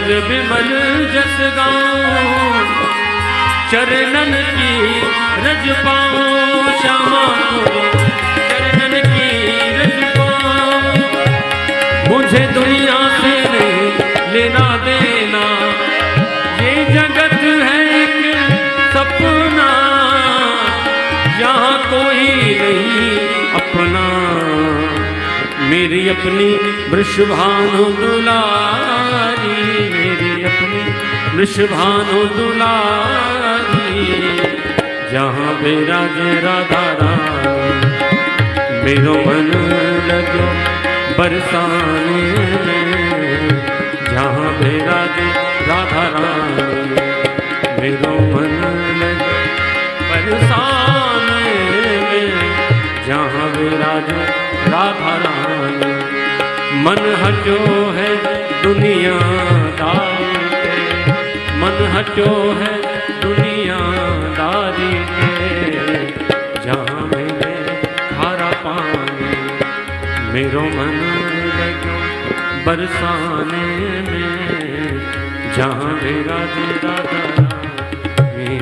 कर विमल जस गाऊं, चरणन की रज पाऊं, श्यामा चरणन की रज पाऊं। मुझे दुनिया से नहीं लेना देना, ये जगत है एक सपना, यहाँ कोई नहीं अपना। मेरी अपनी वृषभानु दुलारी, मेरी अपनी वृषभानु दुलारी, जहाँ विराजे राधा रानी, मेरो मन लगे बरसाने में। जहाँ विराजे राधा रानी, मेरो मन लगे बरसाने में। जहाँ विराजे राधा रानी, मन हटो है दुनियादारी के, मन हटो है दुनियादारी के। जहाँ मिले खारा पानी, मेरो मन लगे बरसाने में। जहाँ विराजे राधा रानी।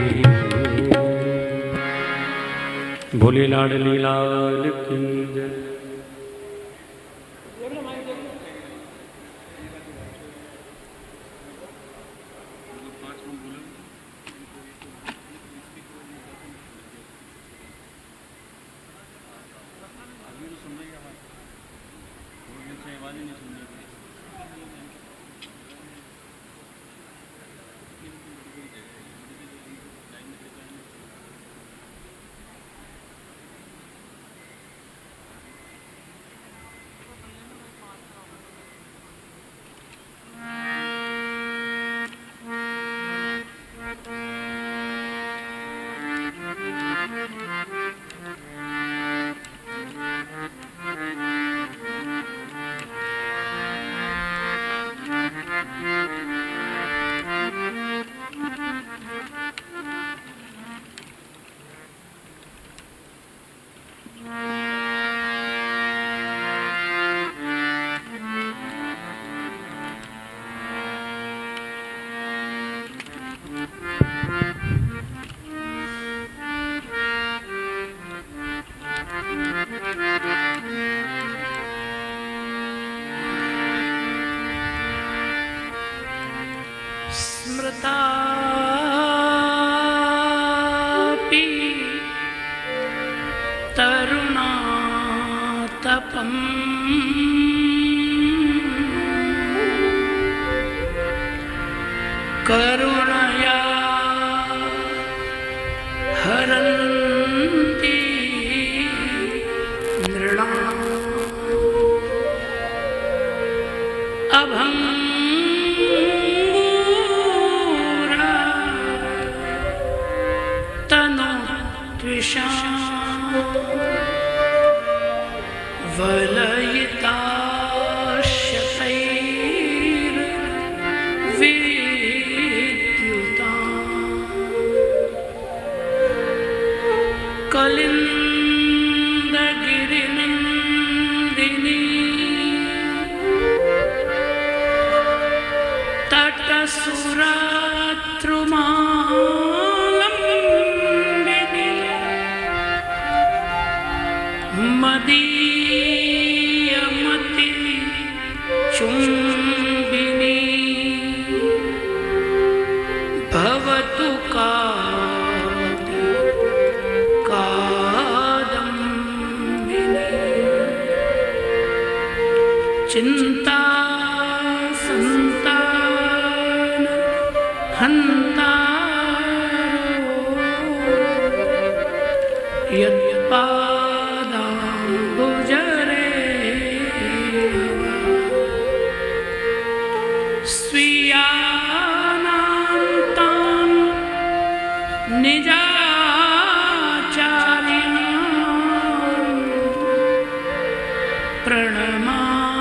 भोले लाडली लाल की जय। स्मृतापि तरुणातपम् करुणया हरन्ति नृणाम् अभङ्गूरा तनुद्विषाम् वलयिताशतैर्विद्युताम् कलिन्दगिरिनन्दिनी तटसुरात्रुमालम्बिनी मदीयमति चुम्बिनी भवतु कादम्बिनी चिन्ता संतान हन्तारो यत्पादाम्बुजरे स्वीयानां तान् निजाचार्यान् प्रणमामि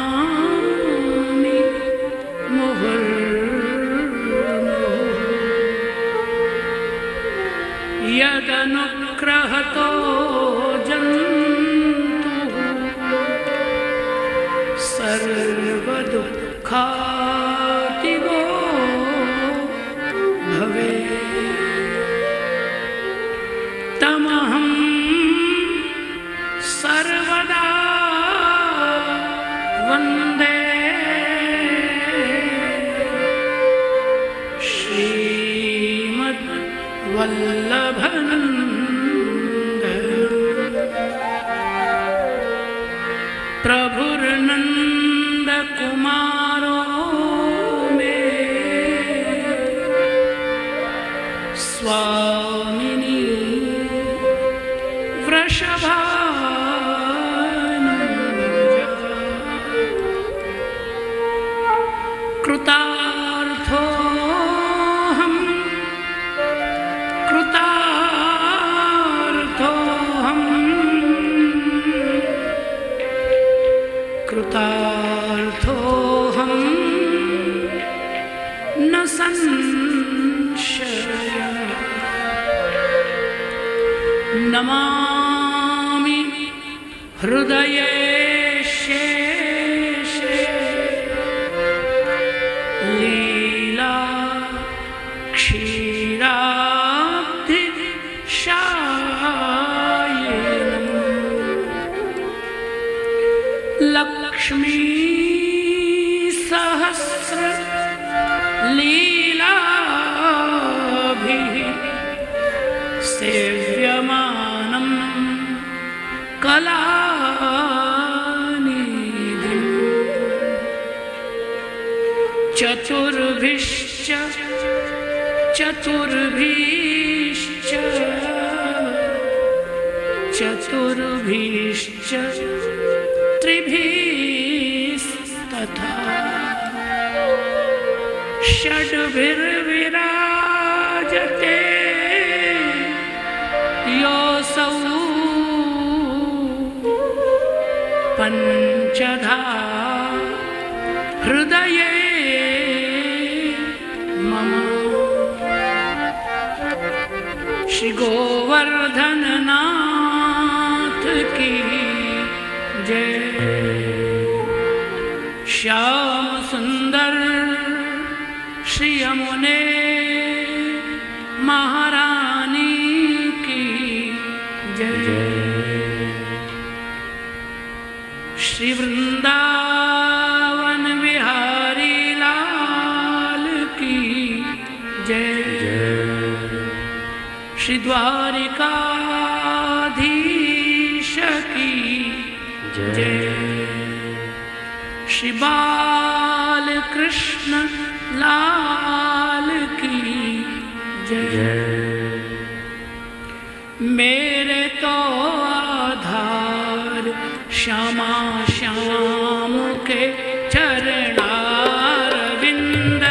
मुहुर्मुहुः यदनुग्रहतो जन्तुः सर्वदुःखातिगो प्रभुर्नंद कुमारो में स्वामिनी वृषभानुजा कृतार्थोऽहं कृतार्थोऽहं न संशयः नमामि हृदये शेषे लीला क्षीराब्धि लक्ष्मी सहस्र लीलाभिः सेव्यमानं कलानिधिं चतुर्भिश्च त्रिभिस्तथा षड्भिर्विराजते योऽसौ पञ्चधा हृदये मम श्री गोवर्धननाथ की जय। श्याम सुंदर श्री यमुने महारानी की जय। श्री वृंदावन बिहारी लाल की जय। श्री द्वारिकाधीश की जय। श्री बाल कृष्ण लाल की जय। मेरे तो आधार श्यामा श्याम के चरणारविंद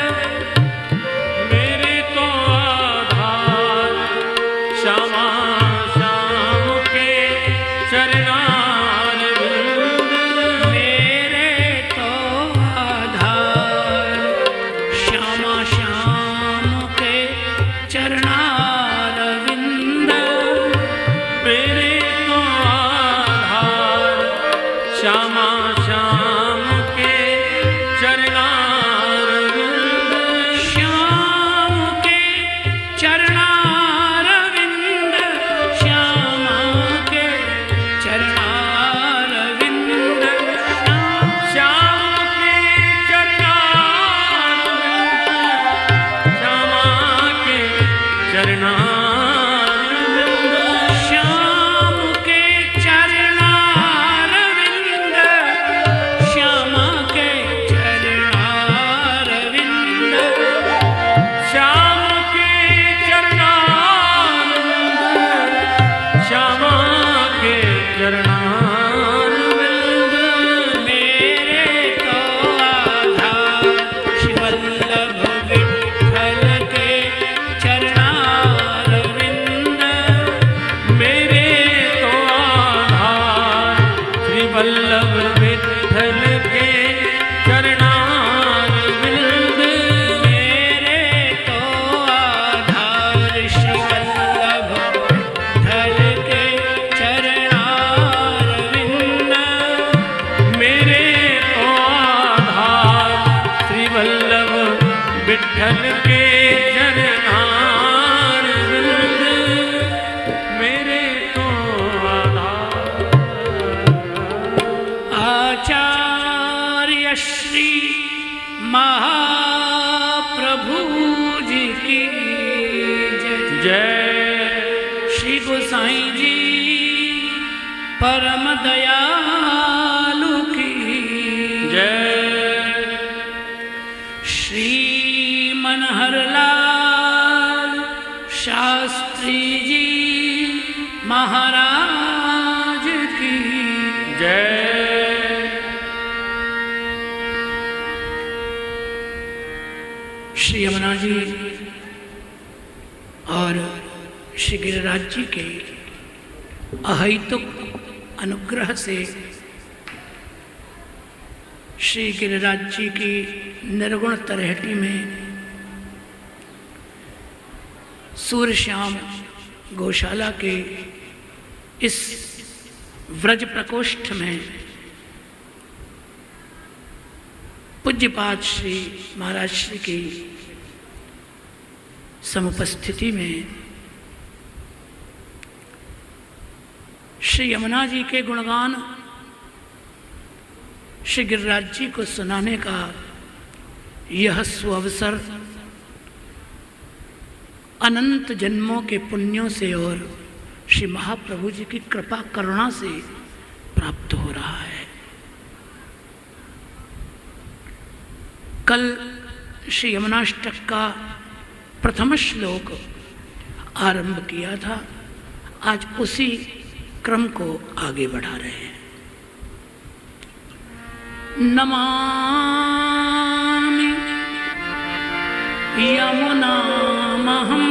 विठ्ठल के चरणार विंद मेरे तो आधार। आचार्य श्री महाप्रभु जी की जय। श्री गोसाई जी परम दयालु श्री यमुना जी और श्री गिरिराज जी के अहैतुक अनुग्रह से श्री गिरिराज जी की निर्गुण तलहटी में सूर्यश्याम गौशाला के इस व्रज प्रकोष्ठ में पूज्यपाद श्री महाराज श्री की समुपस्थिति में श्री यमुना जी के गुणगान श्री गिरिराज जी को सुनाने का यह सुअवसर अनंत जन्मों के पुण्यों से और श्री महाप्रभु जी की कृपा करुणा से प्राप्त हो रहा है। कल श्री यमुनाष्टक का प्रथम श्लोक आरंभ किया था, आज उसी क्रम को आगे बढ़ा रहे हैं। नमामि यमुनामहं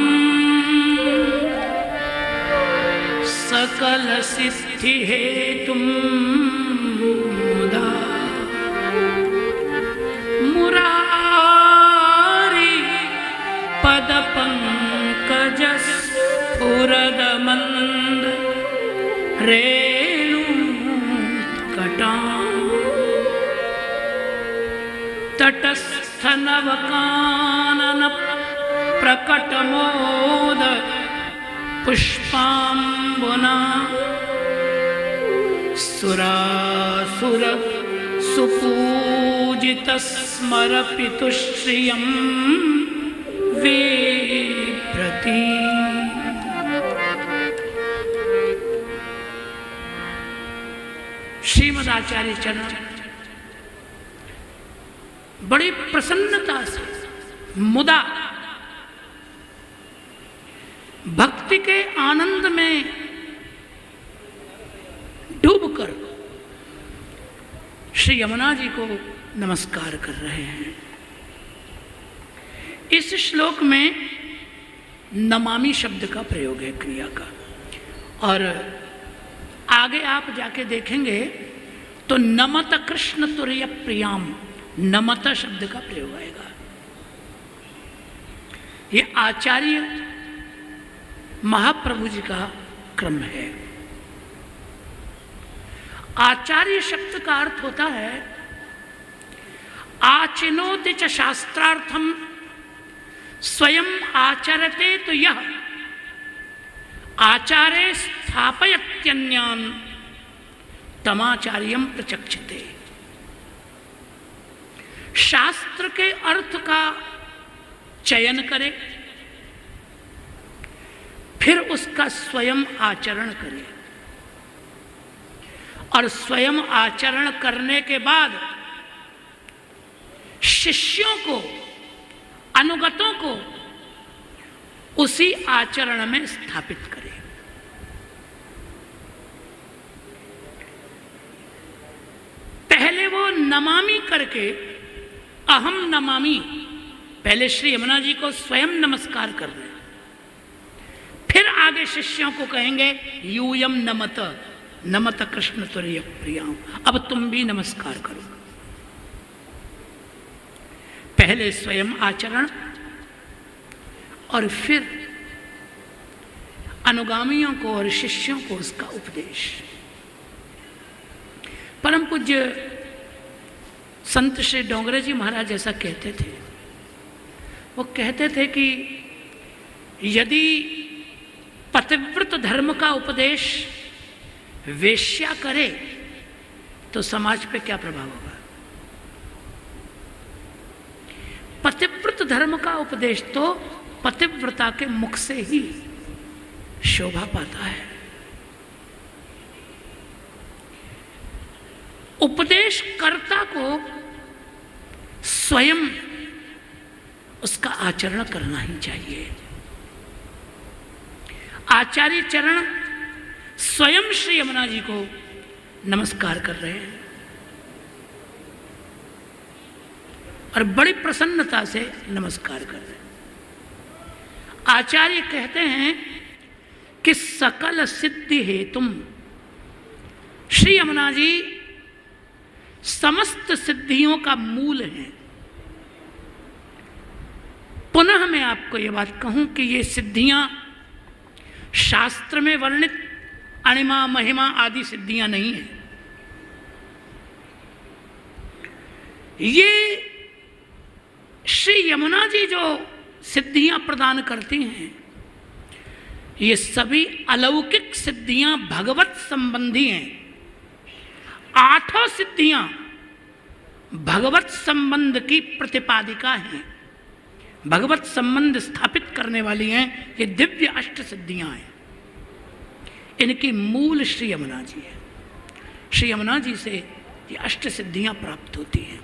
सकल सिद्धि हेतुं मुदा मुरारी पद पंकज स्फुरदमंद रेणुकटा तटस्थनवकानन प्रकटमोद पुष्पाम्बुना सुरासुर सुपूजितस्मर पितुश्रियं विप्रति। श्रीमदाचार्य चरण बड़ी प्रसन्नता से मुदा भक्ति के आनंद में डूबकर श्री यमुना जी को नमस्कार कर रहे हैं। इस श्लोक में नमामि शब्द का प्रयोग है, क्रिया का, और आगे आप जाके देखेंगे तो नमत कृष्ण तुर्य प्रियाम, नमत शब्द का प्रयोग आएगा। ये आचार्य महाप्रभु जी का क्रम है। आचार्य शब्द का अर्थ होता है आचिनोति च शास्त्रार्थम स्वयं आचरते तो यह आचार्य स्थापयत्यन्यान् तमाचार्यम प्रचक्षते। शास्त्र के अर्थ का चयन करे, फिर उसका स्वयं आचरण करे, और स्वयं आचरण करने के बाद शिष्यों को, अनुगतों को उसी आचरण में स्थापित करे। पहले वो नमामि करके अहम नमामि, पहले श्री यमुना जी को स्वयं नमस्कार कर रहे, फिर आगे शिष्यों को कहेंगे यूयम नमत नमत कृष्ण तुर्य प्रियाम, अब तुम भी नमस्कार करो। पहले स्वयं आचरण और फिर अनुगामियों को और शिष्यों को उसका उपदेश। परम पूज्य संत श्री डोंगरे जी महाराज ऐसा कहते थे। वो कहते थे कि यदि पतिव्रत धर्म का उपदेश वेश्या करे तो समाज पे क्या प्रभाव होगा। पतिव्रत धर्म का उपदेश तो पतिव्रता के मुख से ही शोभा पाता है। उपदेश कर्ता को स्वयं उसका आचरण करना ही चाहिए। आचार्य चरण स्वयं श्री यमुना जी को नमस्कार कर रहे हैं। और बड़ी प्रसन्नता से नमस्कार कर रहे। आचार्य कहते हैं कि सकल सिद्धि हेतुम, श्री यमुना जी समस्त सिद्धियों का मूल है। पुनः मैं आपको ये बात कहूं कि ये सिद्धियां शास्त्र में वर्णित अणिमा महिमा आदि सिद्धियां नहीं हैं। ये श्री यमुना जी जो सिद्धियां प्रदान करती हैं, ये सभी अलौकिक सिद्धियां भगवत संबंधी हैं। 8 सिद्धियां भगवत संबंध की प्रतिपादिका हैं, भगवत संबंध स्थापित करने वाली हैं। ये दिव्य अष्ट सिद्धियां हैं, इनकी मूल श्री यमुना जी है। श्री यमुना जी से ये अष्ट सिद्धियां प्राप्त होती हैं।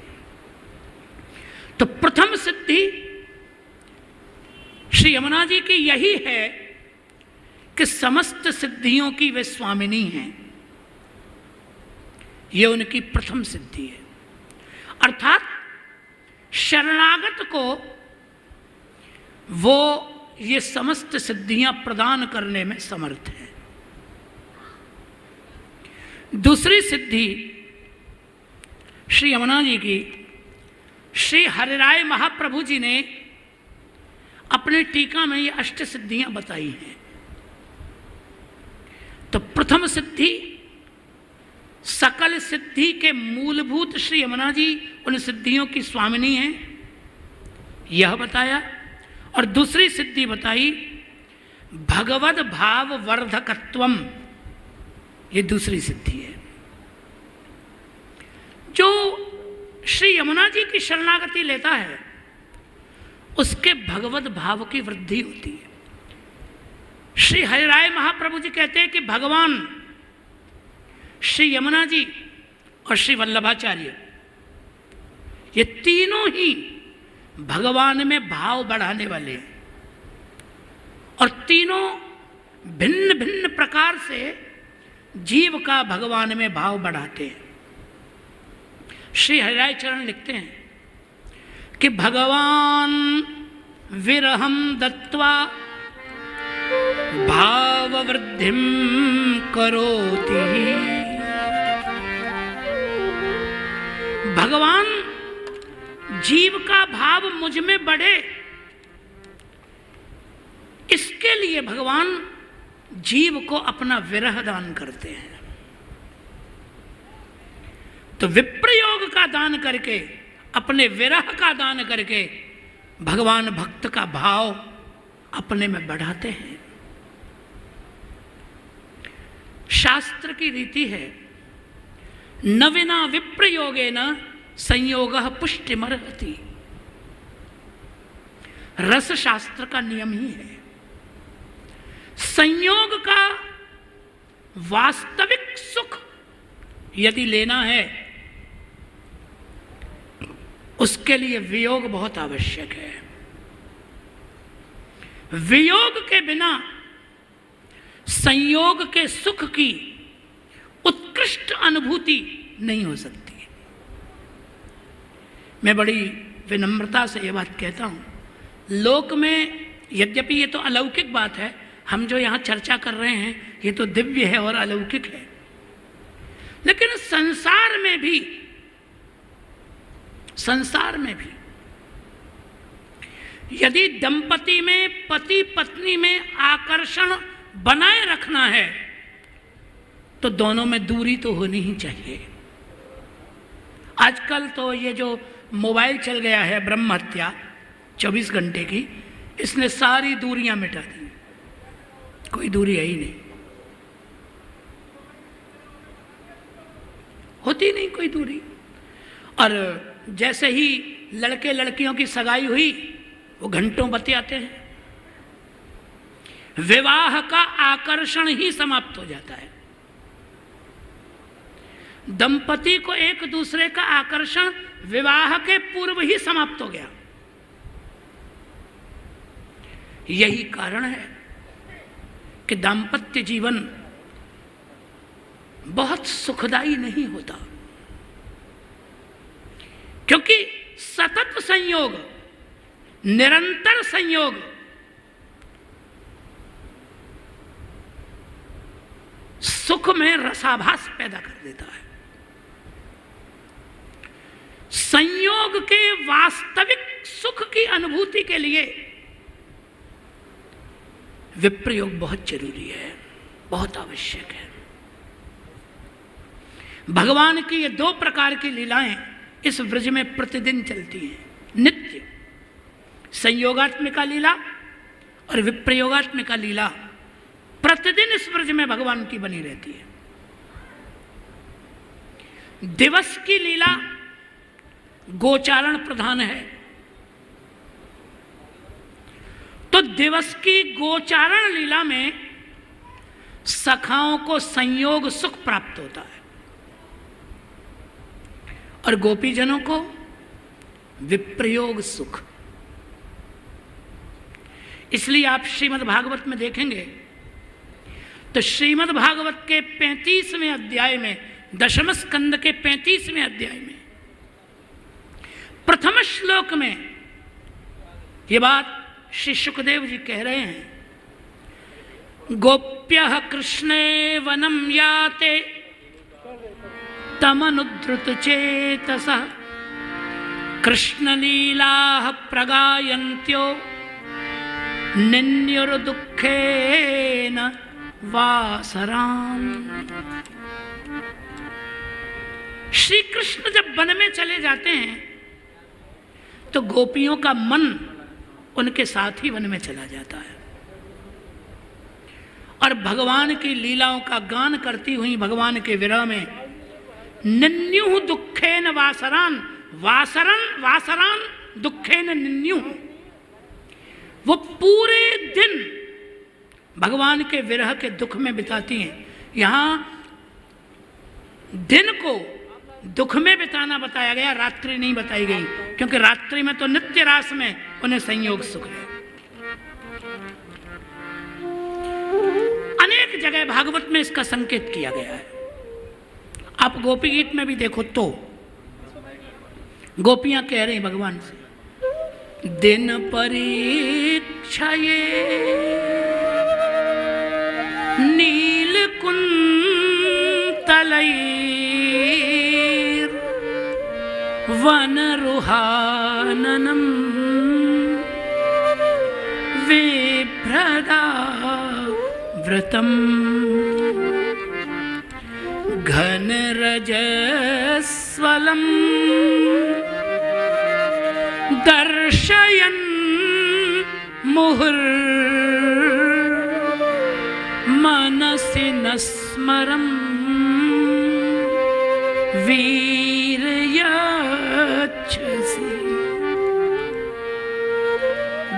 तो प्रथम सिद्धि श्री यमुना जी की यही है कि समस्त सिद्धियों की वे स्वामिनी हैं। ये उनकी प्रथम सिद्धि है। अर्थात शरणागत को वो ये समस्त सिद्धियां प्रदान करने में समर्थ है। दूसरी सिद्धि श्री यमुना जी की श्री हरिराय महाप्रभु जी ने अपनी टीका में ये अष्ट सिद्धियां बताई हैं। तो प्रथम सिद्धि सकल सिद्धि के मूलभूत श्री यमुना जी उन सिद्धियों की स्वामिनी हैं, यह बताया। और दूसरी सिद्धि बताई भगवद भाव वर्धकत्वम, ये दूसरी सिद्धि है। जो श्री यमुना जी की शरणागति लेता है उसके भगवद भाव की वृद्धि होती है। श्री हरिराय महाप्रभु जी कहते हैं कि भगवान श्री यमुना जी और श्री वल्लभाचार्य, ये तीनों ही भगवान में भाव बढ़ाने वाले हैं और तीनों भिन्न भिन्न प्रकार से जीव का भगवान में भाव बढ़ाते हैं। श्री हरिराय चरण लिखते हैं कि भगवान विरहम दत्वा भाव वृद्धिम करोति। भगवान जीव का भाव मुझ में बढ़े, इसके लिए भगवान जीव को अपना विरह दान करते हैं। तो विप्रयोग का दान करके, अपने विरह का दान करके भगवान भक्त का भाव अपने में बढ़ाते हैं। शास्त्र की रीति है न विना विप्रयोगेन संयोगः पुष्टिमर्हति। रस शास्त्र का नियम ही है। संयोग का वास्तविक सुख यदि लेना है उसके लिए वियोग बहुत आवश्यक है। वियोग के बिना संयोग के सुख की उत्कृष्ट अनुभूति नहीं हो सकती। मैं बड़ी विनम्रता से ये बात कहता हूँ, लोक में यद्यपि ये तो अलौकिक बात है, हम जो यहाँ चर्चा कर रहे हैं ये तो दिव्य है और अलौकिक है, लेकिन संसार में भी यदि दंपति में, पति पत्नी में आकर्षण बनाए रखना है तो दोनों में दूरी तो होनी ही चाहिए। आजकल तो ये जो मोबाइल चल गया है ब्रह्म हत्या 24 घंटे की, इसने सारी दूरियां मिटा दी, कोई दूरी है ही नहीं, होती नहीं कोई दूरी। और जैसे ही लड़के लड़कियों की सगाई हुई वो घंटों बतियाते हैं, विवाह का आकर्षण ही समाप्त हो जाता है। दंपति को एक दूसरे का आकर्षण विवाह के पूर्व ही समाप्त हो गया। यही कारण है कि दाम्पत्य जीवन बहुत सुखदायी नहीं होता, क्योंकि सतत संयोग, निरंतर संयोग सुख में रसाभास पैदा कर देता है। संयोग के वास्तविक सुख की अनुभूति के लिए विप्रयोग बहुत जरूरी है, बहुत आवश्यक है। भगवान की ये दो प्रकार की लीलाएं इस व्रज में प्रतिदिन चलती हैं, नित्य। संयोगात्मिका लीला और विप्रयोगात्मिका लीला प्रतिदिन इस व्रज में भगवान की बनी रहती है। दिवस की लीला गोचारण प्रधान है, तो दिवस की गोचारण लीला में सखाओं को संयोग सुख प्राप्त होता है और गोपीजनों को विप्रयोग सुख। इसलिए आप श्रीमद् भागवत में देखेंगे तो श्रीमद् भागवत के 35वें अध्याय में, दशम स्कंद के 35वें अध्याय में प्रथम श्लोक में ये बात श्री सुखदेव जी कह रहे हैं, गोप्यः कृष्णे वनम याते तमनुद्धृत चेतसः कृष्णलीलाः प्रगायन्त्यो निन्युर्दुःखेन वासराम। श्री कृष्ण जब वन में चले जाते हैं तो गोपियों का मन उनके साथ ही वन में चला जाता है और भगवान की लीलाओं का गान करती हुई भगवान के विरह में निन्यु दुखेन वासरान, वासरान दुखेन निन्यु, वो पूरे दिन भगवान के विरह के दुख में बिताती हैं। यहाँ दिन को दुख में बिताना बताया गया, रात्रि नहीं बताई गई, क्योंकि रात्रि में तो नित्य रास में उन्हें संयोग सुख है। अनेक जगह भागवत में इसका संकेत किया गया है। आप गोपी गीत में भी देखो तो गोपियां कह रही भगवान से, दिन परीक्षा ये नील कुंतलैर वन रुहाननम विभ्रदा व्रतम घन रजस्वलम दर्शयन् मुहुर मनसि न स्मरं वीर्यच्छसि।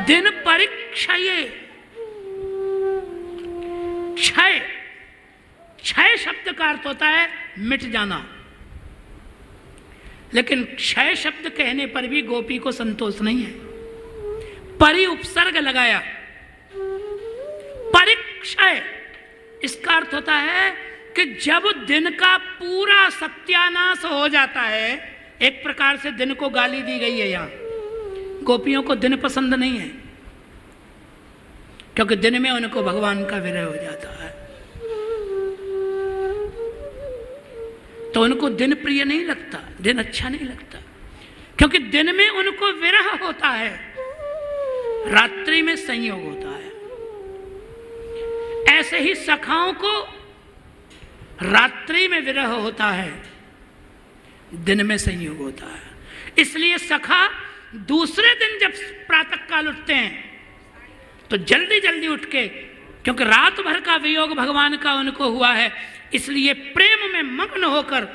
दिन परीक्षये, क्षय, क्षय शब्द का अर्थ होता है मिट जाना, लेकिन क्षय शब्द कहने पर भी गोपी को संतोष नहीं है। परि उपसर्ग लगाया, परिक्षय, इसका अर्थ होता है कि जब दिन का पूरा सत्यानाश हो जाता है, एक प्रकार से दिन को गाली दी गई है। यहाँ गोपियों को दिन पसंद नहीं है, क्योंकि दिन में उनको भगवान का विरह हो जाता है, तो उनको दिन प्रिय नहीं लगता, दिन अच्छा नहीं लगता, क्योंकि दिन में उनको विरह होता है, रात्रि में संयोग होता है। ऐसे ही सखाओं को रात्रि में विरह होता है, दिन में संयोग होता है। इसलिए सखा दूसरे दिन जब प्रातः काल उठते हैं तो जल्दी जल्दी उठ के, क्योंकि रात भर का वियोग भगवान का उनको हुआ है, इसलिए प्रेम में मग्न होकर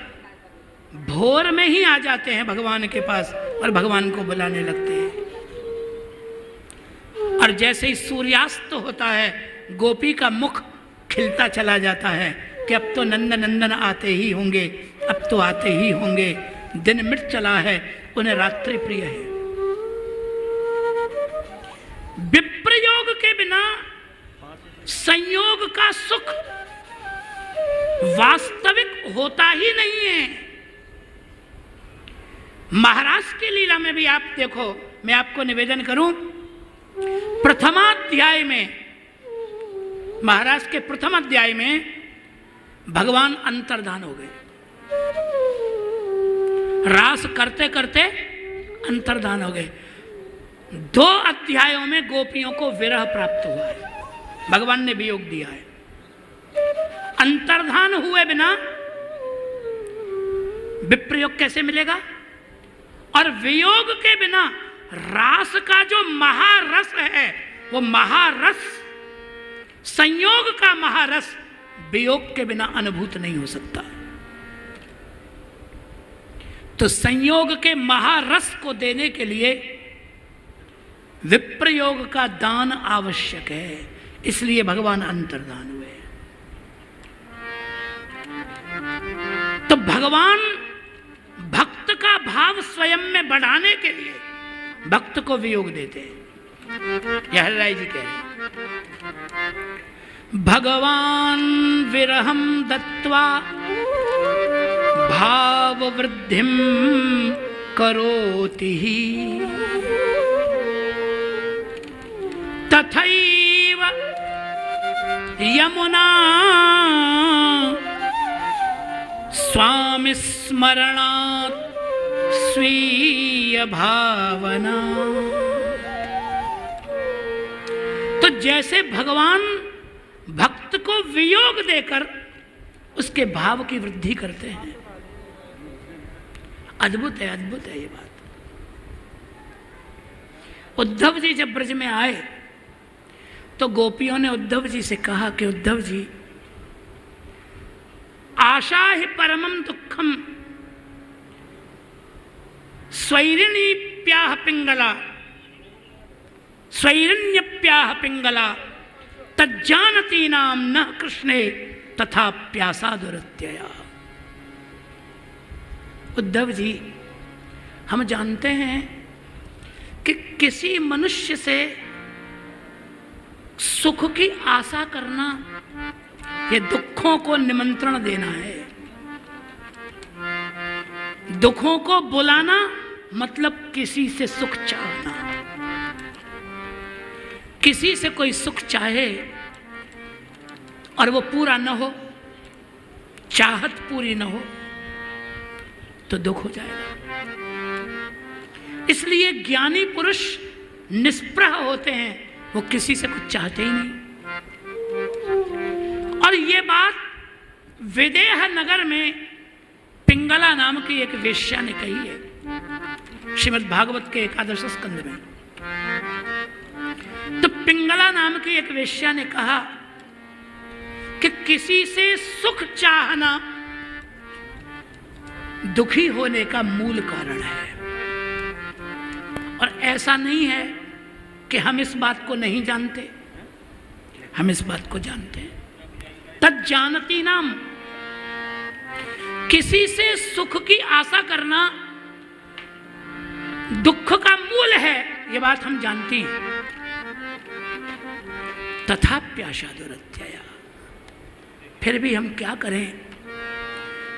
भोर में ही आ जाते हैं भगवान के पास और भगवान को बुलाने लगते हैं। और जैसे ही सूर्यास्त होता है, गोपी का मुख खिलता चला जाता है कि अब तो नंदन नंदन आते ही होंगे, अब तो आते ही होंगे। दिन मिट चला है, उन्हें रात्रि प्रिय है। विप्रयोग के बिना संयोग का सुख वास्तविक होता ही नहीं है। महाराज की लीला में भी आप देखो, मैं आपको निवेदन करूं, प्रथमाध्याय में, महाराज के प्रथम अध्याय में भगवान अंतर्धान हो गए। रास करते करते अंतर्धान हो गए। 2 अध्यायों में गोपियों को विरह प्राप्त हुआ है, भगवान ने वियोग दिया है। अंतर्धान हुए बिना विप्रयोग कैसे मिलेगा? और वियोग के बिना रास का जो महारस है, वो महारस, संयोग का महारस वियोग के बिना अनुभूत नहीं हो सकता। तो संयोग के महारस को देने के लिए विप्रयोग का दान आवश्यक है, इसलिए भगवान अंतर्धान हुए। तो भगवान भक्त का भाव स्वयं में बढ़ाने के लिए भक्त को वियोग देते हैं। यह हरिराय जी कह रहे हैं, भगवान विरहम दत्वा भाव वृद्धिम करोति तथैव यमुना स्वामी स्मरणात् स्वीय भावना। तो जैसे भगवान भक्त को वियोग देकर उसके भाव की वृद्धि करते हैं, अद्भुत है, अद्भुत है ये बात। उद्धव जी जब ब्रज में आए तो गोपियों ने उद्धव जी से कहा कि उद्धव जी, आशा ही परमम दुखम स्वैरिणीप्याह पिंगला स्वैरिण्यप्याह पिंगला तज्जानती नाम न कृष्णे तथा प्यासा दुरत्यया। उद्धव जी, हम जानते हैं कि किसी मनुष्य से सुख की आशा करना ये दुखों को निमंत्रण देना है। दुखों को बुलाना मतलब किसी से सुख चाहना। किसी से कोई सुख चाहे और वो पूरा न हो, चाहत पूरी न हो, तो दुख हो जाएगा। इसलिए ज्ञानी पुरुष निष्प्रह होते हैं, वो किसी से कुछ चाहते ही नहीं। और ये बात विदेह नगर में पिंगला नाम की एक वेश्या ने कही है, श्रीमद् भागवत के 11 स्कंद में। तो पिंगला नाम की एक वेश्या ने कहा कि किसी से सुख चाहना दुखी होने का मूल कारण है। और ऐसा नहीं है कि हम इस बात को नहीं जानते, हम इस बात को जानते हैं। तत् जानती नाम, किसी से सुख की आशा करना दुख का मूल है, ये बात हम जानती हैं। तथा प्यासा दुरत्यया, फिर भी हम क्या करें,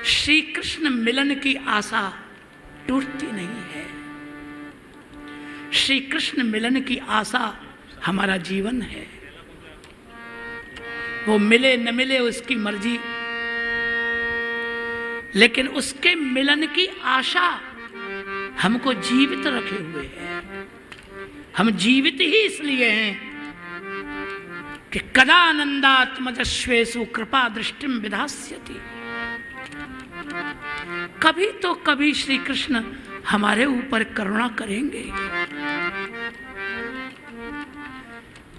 श्री कृष्ण मिलन की आशा टूटती नहीं है। श्री कृष्ण मिलन की आशा हमारा जीवन है। वो मिले न मिले उसकी मर्जी, लेकिन उसके मिलन की आशा हमको जीवित रखे हुए है। हम जीवित ही इसलिए हैं कि कदानंदात्मजस्वेषु कृपा दृष्टिम विधास्यति। कभी तो कभी श्री कृष्ण हमारे ऊपर करुणा करेंगे,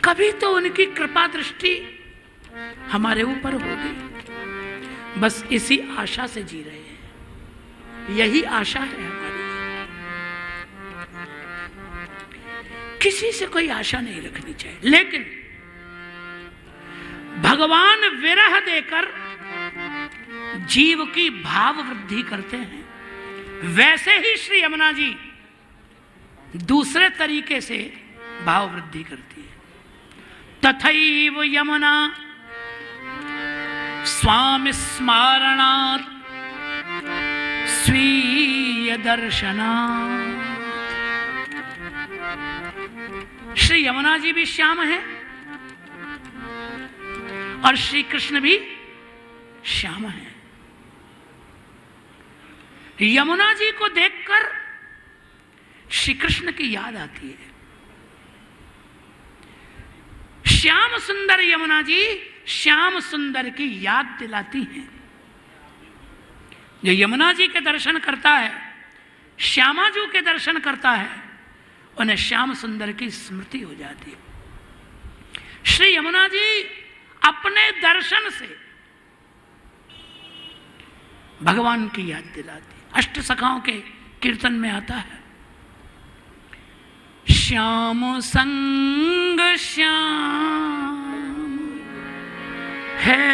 कभी तो उनकी कृपा दृष्टि हमारे ऊपर होगी। बस इसी आशा से जी रहे हैं, यही आशा है हमारी। किसी से कोई आशा नहीं रखनी चाहिए। लेकिन भगवान विरह देकर जीव की भाव वृद्धि करते हैं, वैसे ही श्री यमुना जी दूसरे तरीके से भाव वृद्धि करती है। तथैव यमुना स्वामी स्मरणात् स्वीय दर्शनात्। श्री यमुना जी भी श्याम है और श्री कृष्ण भी श्याम है। यमुना जी को देखकर श्री कृष्ण की याद आती है। श्याम सुंदर यमुना जी श्याम सुंदर की याद दिलाती हैं। जो यमुना जी के दर्शन करता है, श्यामा जी के दर्शन करता है, उन्हें श्याम सुंदर की स्मृति हो जाती है। श्री यमुना जी अपने दर्शन से भगवान की याद दिलाती। अष्ट सखाओं के कीर्तन में आता है, श्याम संग श्याम है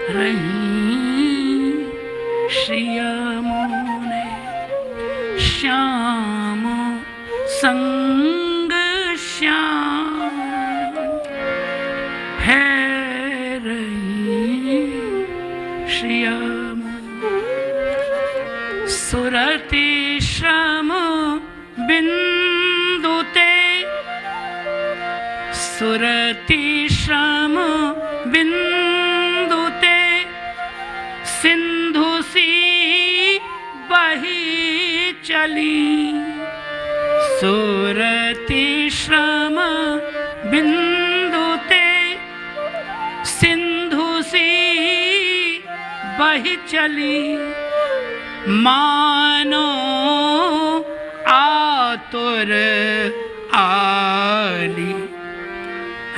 रही श्री यमुने, श्याम संग श्याम है रही श्री यमुने। सुरति श्रम बिंदुते, सुरति श्रम बिंदुते, सिंधु सी बही चली। सुरति श्रम बिंदुते, सिंधु सी बही चली। मानो आतुर आली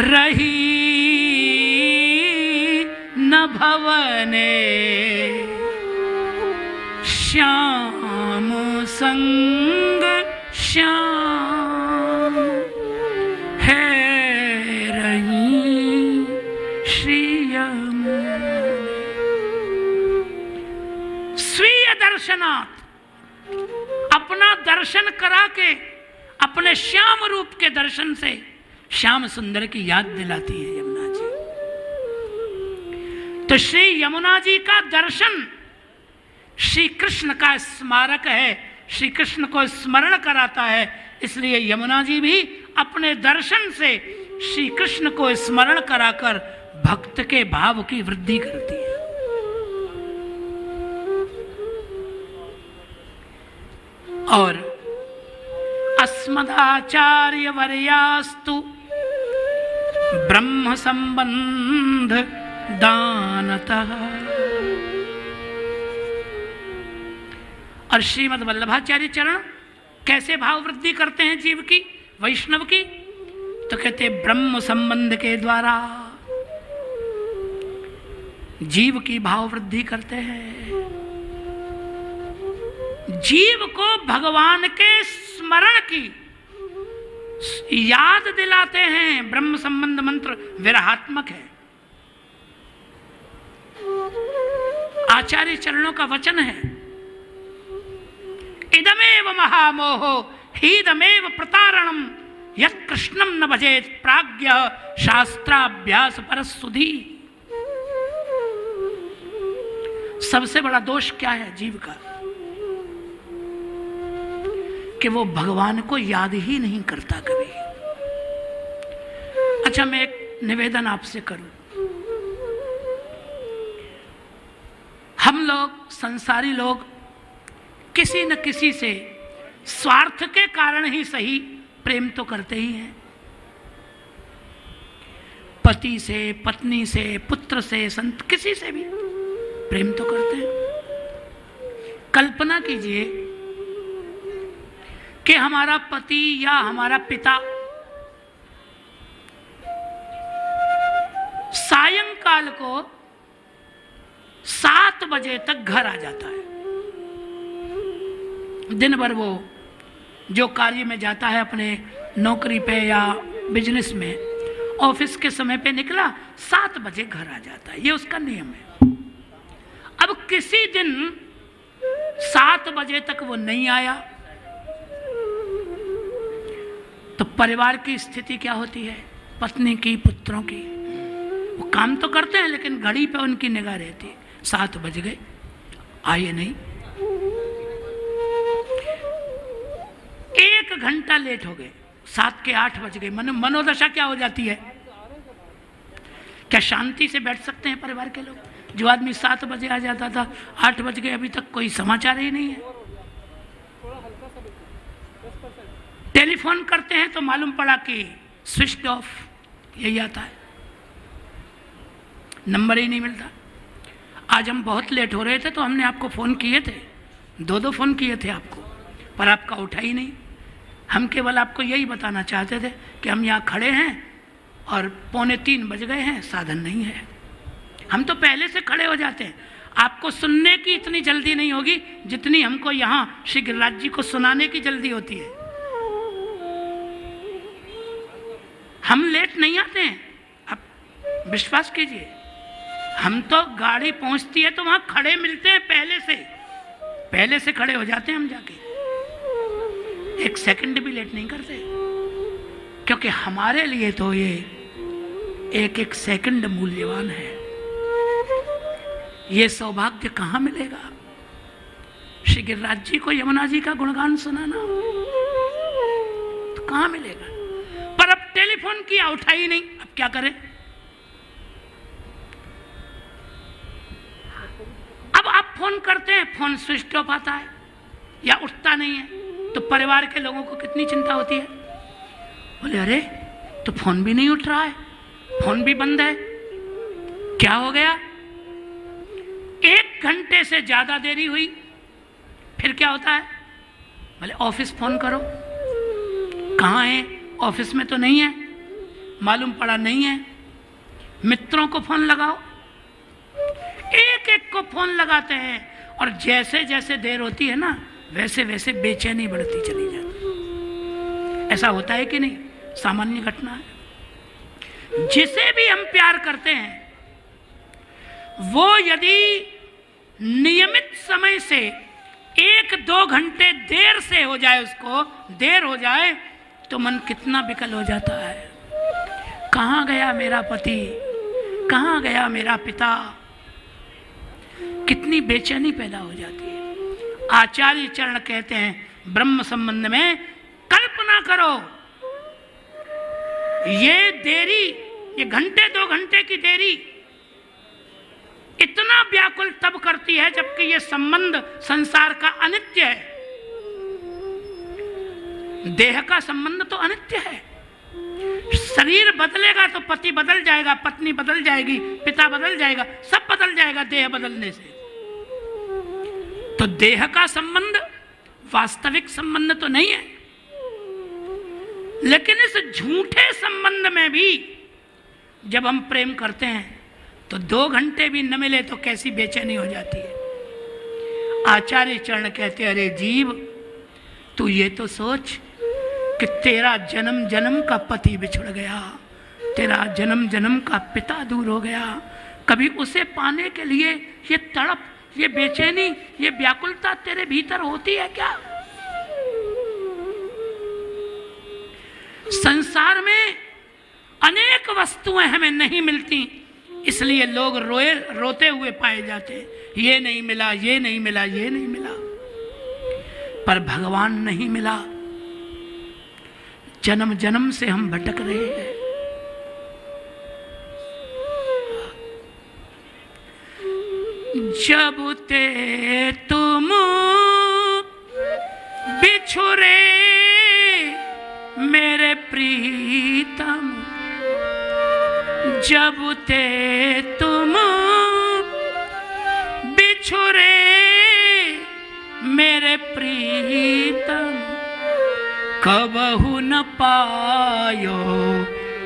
रही न भवने, श्याम संग श्याम है रही श्री यमुने। स्वीय दर्शनात्, अपना दर्शन करा के अपने श्याम रूप के दर्शन से श्याम सुंदर की याद दिलाती है यमुना जी। तो श्री यमुना जी का दर्शन श्री कृष्ण का स्मारक है, श्री कृष्ण को स्मरण कराता है। इसलिए यमुना जी भी अपने दर्शन से श्री कृष्ण को स्मरण कराकर भक्त के भाव की वृद्धि करती है। और अस्मदाचार्य वर्यास्तु ब्रह्म संबंध दानतः। और श्रीमद् वल्लभाचार्य चरण कैसे भाव वृद्धि करते हैं जीव की, वैष्णव की? तो कहते ब्रह्म संबंध के द्वारा जीव की भाव वृद्धि करते हैं। जीव को भगवान के स्मरण की याद दिलाते हैं। ब्रह्म संबंध मंत्र विरहात्मक है। आचार्य चरणों का वचन है, इदमेव महामोहो हीदमेव प्रतारणम यत् कृष्णम न भजेत प्राज्ञ शास्त्राभ्यास परस्सुधि। सबसे बड़ा दोष क्या है जीव का? कि वो भगवान को याद ही नहीं करता कभी। अच्छा, मैं एक निवेदन आपसे करूं। हम लोग संसारी लोग किसी न किसी से स्वार्थ के कारण ही सही प्रेम तो करते ही हैं। पति से, पत्नी से, पुत्र से, संत, किसी से भी प्रेम तो करते हैं। कल्पना कीजिए कि हमारा पति या हमारा पिता सायंकाल को 7 बजे तक घर आ जाता है। दिन भर वो जो कार्य में जाता है, अपने नौकरी पे या बिजनेस में, ऑफिस के समय पे निकला, 7 बजे घर आ जाता है। ये उसका नियम है। अब किसी दिन 7 बजे तक वो नहीं आया तो परिवार की स्थिति क्या होती है? पत्नी की, पुत्रों की। वो काम तो करते हैं लेकिन घड़ी पे उनकी निगाह रहती है। 7 बज गए, आए नहीं। 1 घंटा लेट हो गए, 7 के 8 बज गए, मनोदशा क्या हो जाती है? क्या शांति से बैठ सकते हैं परिवार के लोग? जो आदमी 7 बजे आ जाता था, 8 बज गए, अभी तक कोई समाचार ही नहीं है। टेलीफोन करते हैं तो मालूम पड़ा कि स्विच ऑफ, यही आता है, नंबर ही नहीं मिलता। आज हम बहुत लेट हो रहे थे तो हमने आपको फ़ोन किए थे, 2 फ़ोन किए थे आपको, पर आपका उठा ही नहीं। हम केवल आपको यही बताना चाहते थे कि हम यहाँ खड़े हैं और 2:45 बज गए हैं, साधन नहीं है। हम तो पहले से खड़े हो जाते हैं। आपको सुनने की इतनी जल्दी नहीं होगी जितनी हमको यहाँ श्री गिरिराज जी को सुनाने की जल्दी होती है। हम लेट नहीं आते हैं, आप विश्वास कीजिए। हम तो गाड़ी पहुंचती है तो वहां खड़े मिलते हैं, पहले से खड़े हो जाते हैं हम जाके, 1 सेकंड भी लेट नहीं करते, क्योंकि हमारे लिए तो ये 1 सेकंड मूल्यवान है। ये सौभाग्य कहाँ मिलेगा? श्री गिरिराज जी को यमुना जी का गुणगान सुनाना तो कहाँ मिलेगा? पर अब टेलीफोन किया, उठा ही नहीं, अब क्या करें? अब आप फोन करते हैं, फोन स्विच ऑफ आता है या उठता नहीं है, तो परिवार के लोगों को कितनी चिंता होती है। बोले अरे तो फोन भी नहीं उठ रहा है, फोन भी बंद है, क्या हो गया? 1 घंटे से ज्यादा देरी हुई, फिर क्या होता है? बोले ऑफिस फोन करो, कहाँ है? ऑफिस में तो नहीं है, मालूम पड़ा नहीं है। मित्रों को फोन लगाओ, एक को फोन लगाते हैं, और जैसे जैसे देर होती है ना, वैसे वैसे बेचैनी बढ़ती चली जाती। ऐसा होता है कि नहीं? सामान्य घटना है। जिसे भी हम प्यार करते हैं वो यदि नियमित समय से 1-2 घंटे देर से हो जाए, उसको देर हो जाए तो मन कितना विकल हो जाता है। कहाँ गया मेरा पति, कहाँ गया मेरा पिता, कितनी बेचैनी पैदा हो जाती है। आचार्य चरण कहते हैं ब्रह्म संबंध में, कल्पना करो ये देरी, ये 1-2 घंटे की देरी इतना व्याकुल तब करती है जबकि ये संबंध संसार का अनित्य है। देह का संबंध तो अनित्य है। शरीर बदलेगा तो पति बदल जाएगा, पत्नी बदल जाएगी, पिता बदल जाएगा, सब बदल जाएगा देह बदलने से। तो देह का संबंध वास्तविक संबंध तो नहीं है, लेकिन इस झूठे संबंध में भी जब हम प्रेम करते हैं तो 2 घंटे भी न मिले तो कैसी बेचैनी हो जाती है। आचार्य चरण कहते अरे जीव, तू ये तो सोच कि तेरा जन्म जन्म का पति बिछुड़ गया, तेरा जन्म जन्म का पिता दूर हो गया, कभी उसे पाने के लिए ये तड़प, ये बेचैनी, ये व्याकुलता तेरे भीतर होती है क्या? संसार में अनेक वस्तुएं हमें नहीं मिलती, इसलिए लोग रोते हुए पाए जाते हैं, ये नहीं मिला, ये नहीं मिला, ये नहीं मिला। पर भगवान नहीं मिला, जन्म जन्म से हम भटक रहे हैं। जब ते तुम बिछुरे मेरे प्रीतम, जब ते तुम बिछुरे मेरे प्रीतम, कबहु न पायो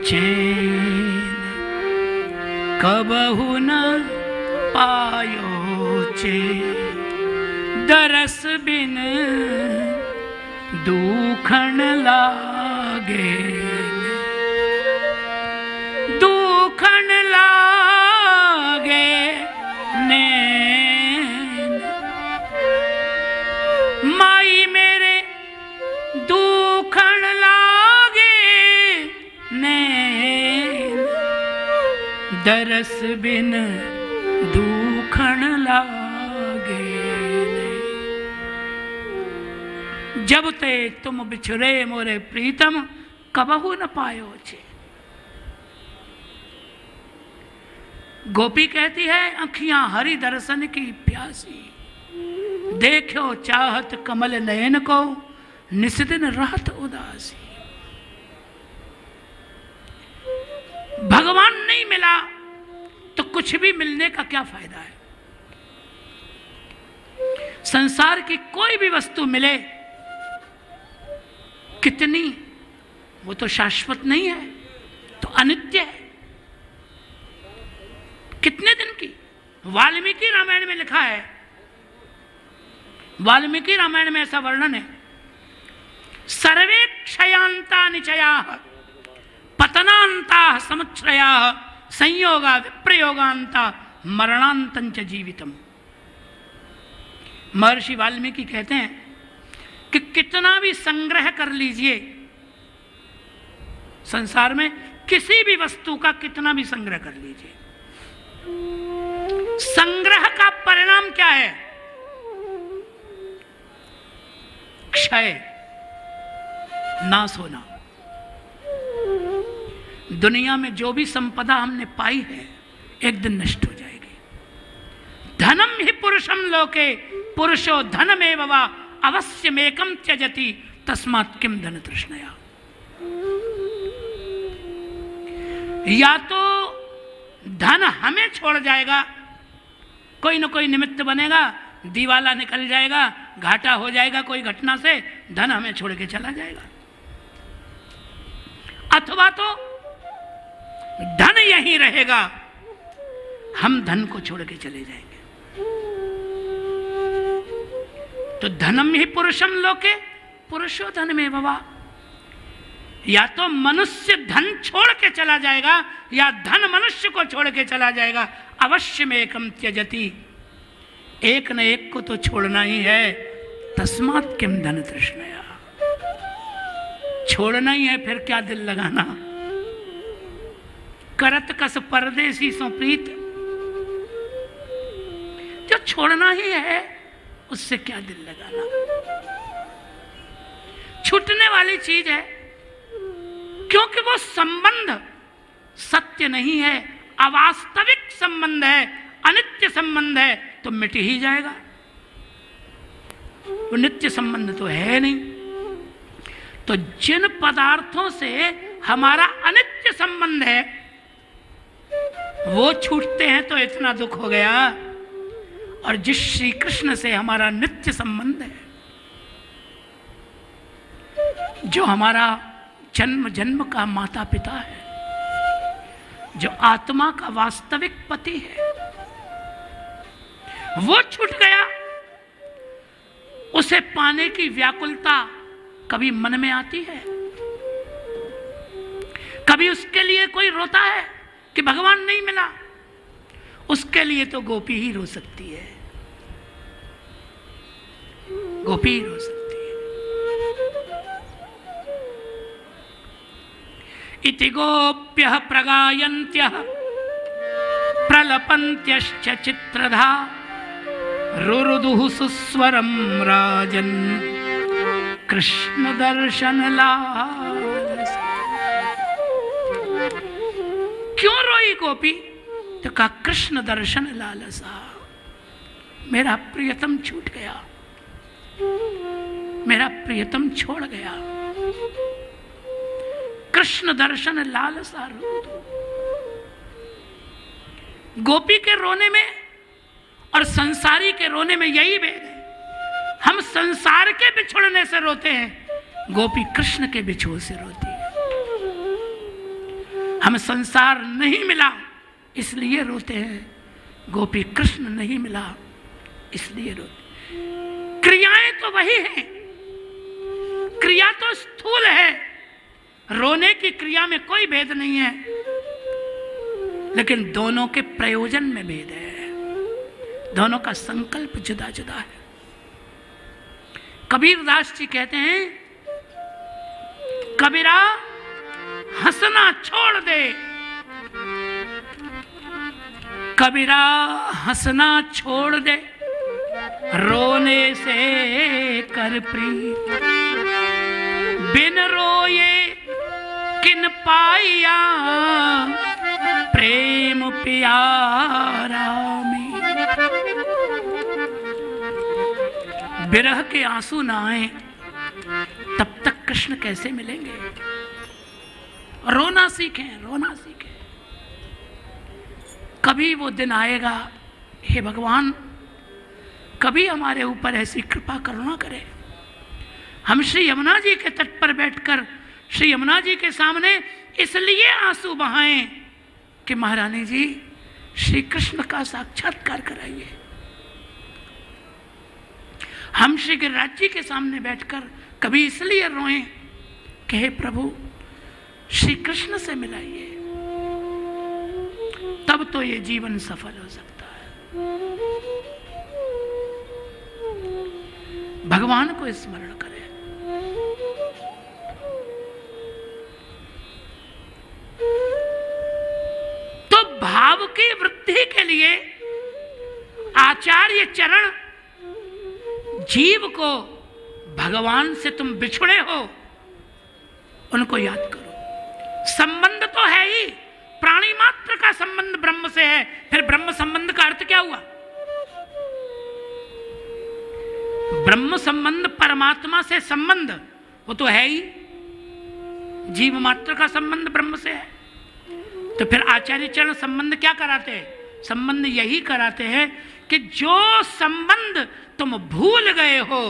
चैन, कबहु न पायो चैन, दरस बिन दुखन लागे, दुखन लागे नैन, माई मेरे दुखन लागे नैन, दरस बिन दुखन लागे नैन। जब ते तुम बिछुरे मोरे प्रीतम कबहू न पायो छे। गोपी कहती है अखियां हरि दर्शन की प्यासी, देखो चाहत कमल नयन को निस दिन रहत उदासी। भगवान नहीं मिला तो कुछ भी मिलने का क्या फायदा है। संसार की कोई भी वस्तु मिले कितनी, वो तो शाश्वत नहीं है, तो अनित्य है। कितने दिन की। वाल्मीकि रामायण में लिखा है, वाल्मीकि रामायण में ऐसा वर्णन है, सर्वे क्षयांता निचयाः पतनांताः समुच्छ्रयाः संयोगा विप्रयोगांता मरणांतंच जीवितम। महर्षि वाल्मीकि कहते हैं कि कितना भी संग्रह कर लीजिए, संसार में किसी भी वस्तु का कितना भी संग्रह कर लीजिए, संग्रह का परिणाम क्या है? क्षय, नाश होना। दुनिया में जो भी संपदा हमने पाई है एक दिन नष्ट हो जाएगी। धनम ही पुरुषम लोके पुरुषो धनमेव वा अवश्यमेकम त्यजति तस्मात् किम धन तृष्णया। या तो धन हमें छोड़ जाएगा, कोई न कोई निमित्त बनेगा, दिवाला निकल जाएगा, घाटा हो जाएगा कोई घटना से, धन हमें छोड़ के चला जाएगा। अथवा तो धन यहीं रहेगा, हम धन को छोड़ के चले जाएंगे। तो धनम ही पुरुषम लोके पुरुषो धन में बाबा। या तो मनुष्य धन छोड़ के चला जाएगा या धन मनुष्य को छोड़ के चला जाएगा। अवश्य में एकम त्यजति, एक न एक को तो छोड़ना ही है। तस्मात् किम धन तृष्णया, छोड़ना ही है, फिर क्या दिल लगाना। करत कस परदेसी सो प्रीत, जो छोड़ना ही है उससे क्या दिल लगाना। छूटने वाली चीज है, क्योंकि वो संबंध सत्य नहीं है, अवास्तविक संबंध है, अनित्य संबंध है, तो मिट ही जाएगा। वो नित्य संबंध तो है नहीं। तो जिन पदार्थों से हमारा अनित्य संबंध है वो छूटते हैं तो इतना दुख हो गया, और जिस श्री कृष्ण से हमारा नित्य संबंध है, जो हमारा जन्म जन्म का माता पिता है, जो आत्मा का वास्तविक पति है, वो छूट गया। उसे पाने की व्याकुलता कभी मन में आती है? कभी उसके लिए कोई रोता है कि भगवान नहीं मिला? उसके लिए तो गोपी ही रो सकती है, गोपी ही रो सकती है। इति गोप्यः प्रगायन्त्यः प्रलपन्त्यश्च चित्रधा रुरुदुः सुस्वरं राजन् कृष्ण दर्शन लालसा। क्यों रोई गोपी? तो कहा कृष्ण दर्शन लालसा, मेरा प्रियतम छूट गया, मेरा प्रियतम छोड़ गया। कृष्ण दर्शन लालसा रुदु। गोपी के रोने में और संसारी के रोने में यही भेद है। हम संसार के बिछुड़ने से रोते हैं, गोपी कृष्ण के बिछुड़ से रोती है। हम संसार नहीं मिला इसलिए रोते हैं, गोपी कृष्ण नहीं मिला इसलिए रोते। क्रियाएं तो वही हैं, क्रिया तो स्थूल है, रोने की क्रिया में कोई भेद नहीं है, लेकिन दोनों के प्रयोजन में भेद है, दोनों का संकल्प जुदा जुदा है। कबीरदास जी कहते हैं, कबीरा हंसना छोड़ दे, कबीरा हंसना छोड़ दे, रोने से कर प्रीत, बिन रोए किन पाया, प्रेम प्यारा में। विरह के आंसू ना आए तब तक कृष्ण कैसे मिलेंगे? रोना सीखें, रोना सीखें। कभी वो दिन आएगा, हे भगवान, कभी हमारे ऊपर ऐसी कृपा करुणा करें, हम श्री यमुना जी के तट पर बैठकर श्री यमुना जी के सामने इसलिए आंसू बहाएं कि महारानी जी श्री कृष्ण का साक्षात्कार कराइए। हम श्री गिरिराज जी के सामने बैठकर कभी इसलिए रोएं कि हे प्रभु श्री कृष्ण से मिलाइए, तब तो ये जीवन सफल हो सकता है। भगवान को स्मरण करें। तो भाव की वृद्धि के लिए आचार्य चरण जीव को भगवान से तुम बिछुड़े हो उनको याद करो। संबंध तो है ही, प्राणी मात्र का संबंध ब्रह्म से है, फिर ब्रह्म संबंध का अर्थ क्या हुआ? ब्रह्म संबंध परमात्मा से संबंध वो तो है ही, जीव मात्र का संबंध ब्रह्म से है। तो फिर आचार्य चरण संबंध क्या कराते हैं? संबंध यही कराते हैं कि जो संबंध तुम भूल गए हो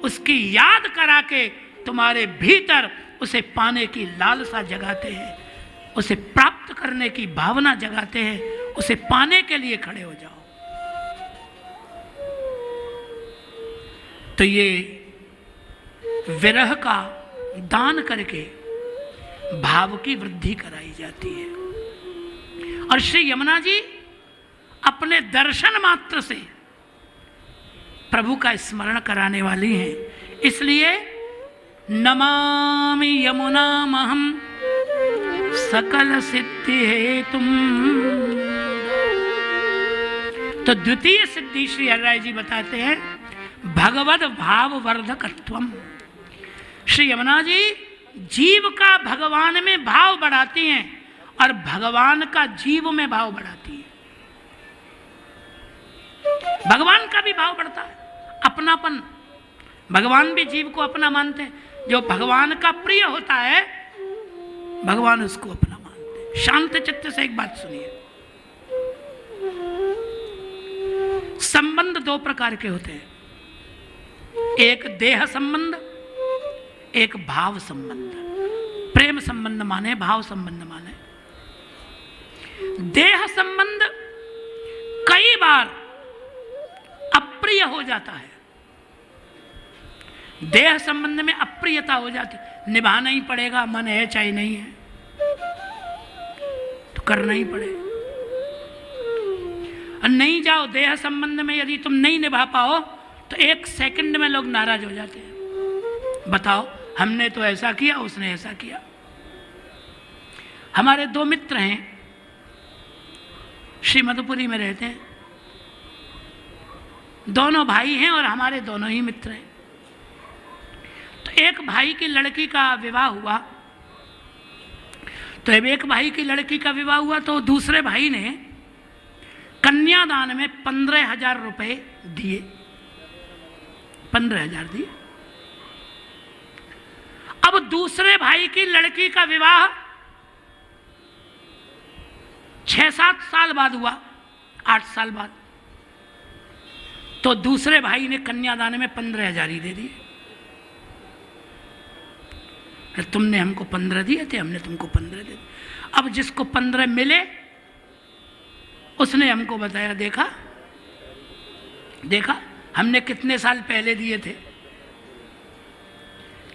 उसकी याद करा के तुम्हारे भीतर उसे पाने की लालसा जगाते हैं, उसे प्राप्त करने की भावना जगाते हैं, उसे पाने के लिए खड़े हो जाओ। तो ये विरह का दान करके भाव की वृद्धि कराई जाती है। और श्री यमुना जी अपने दर्शन मात्र से प्रभु का स्मरण कराने वाली हैं, इसलिए नमामि यमुनामहं सकल सिद्धि हेतुम। तो द्वितीय सिद्धि श्री हरिराय जी बताते हैं भगवद भाव वर्धकत्वम। श्री यमुना जी जीव का भगवान में भाव बढ़ाती हैं और भगवान का जीव में भाव बढ़ाती है। भगवान का भी भाव बढ़ता है, अपनापन। भगवान भी जीव को अपना मानते हैं। जो भगवान का प्रिय होता है भगवान उसको अपना मानते हैं। शांत चित्त से एक बात सुनिए, संबंध दो प्रकार के होते हैं, एक देह संबंध, एक भाव संबंध। प्रेम संबंध माने, भाव संबंध माने। देह संबंध कई बार अप्रिय हो जाता है। देह संबंध में अप्रियता हो जाती, निभाना ही पड़ेगा, मन है चाहे नहीं है तो करना ही पड़ेगा। और नहीं जाओ देह संबंध में, यदि तुम नहीं निभा पाओ तो एक सेकंड में लोग नाराज हो जाते हैं। बताओ हमने तो ऐसा किया, उसने ऐसा किया। हमारे दो मित्र हैं, श्री मधुपुरी में रहते हैं, दोनों भाई हैं और हमारे दोनों ही मित्र हैं। तो एक भाई की लड़की का विवाह हुआ, तो अब एक भाई की लड़की का विवाह हुआ तो दूसरे भाई ने कन्यादान में 15,000 रुपए दिए। 15,000 दिए। अब दूसरे भाई की लड़की का विवाह 6-7 साल बाद हुआ, 8 साल बाद। तो दूसरे भाई ने कन्यादान में 15,000 ही दे दिए। तुमने हमको 15 दिए थे, हमने तुमको 15 दे दिए। अब जिसको 15 मिले उसने हमको बताया, देखा देखा हमने कितने साल पहले दिए थे,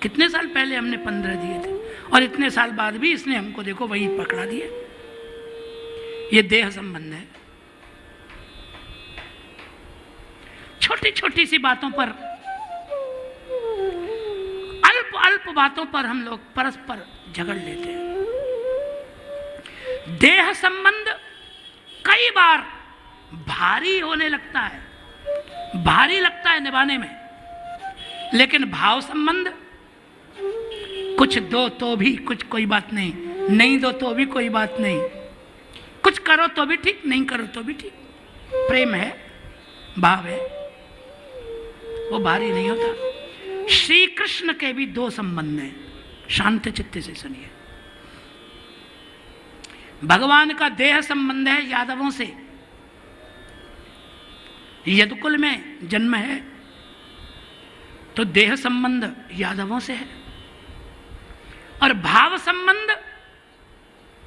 कितने साल पहले हमने 15 दिए थे और इतने साल बाद भी इसने हमको देखो वही पकड़ा दिए। ये देह संबंध है। छोटी छोटी सी बातों पर, अल्प अल्प बातों पर हम लोग परस्पर झगड़ लेते हैं। देह संबंध कई बार भारी होने लगता है। भारी लगता है निभाने में, लेकिन भाव संबंध कुछ दो तो भी कुछ कोई बात नहीं, नहीं दो तो भी कोई बात नहीं, कुछ करो तो भी ठीक, नहीं करो तो भी ठीक। प्रेम है, भाव है, वो भारी नहीं होता। श्री कृष्ण के भी दो संबंध हैं, शांत चित्त से सुनिए। भगवान का देह संबंध है यादवों से, यदुकुल में जन्म है तो देह संबंध यादवों से है, और भाव संबंध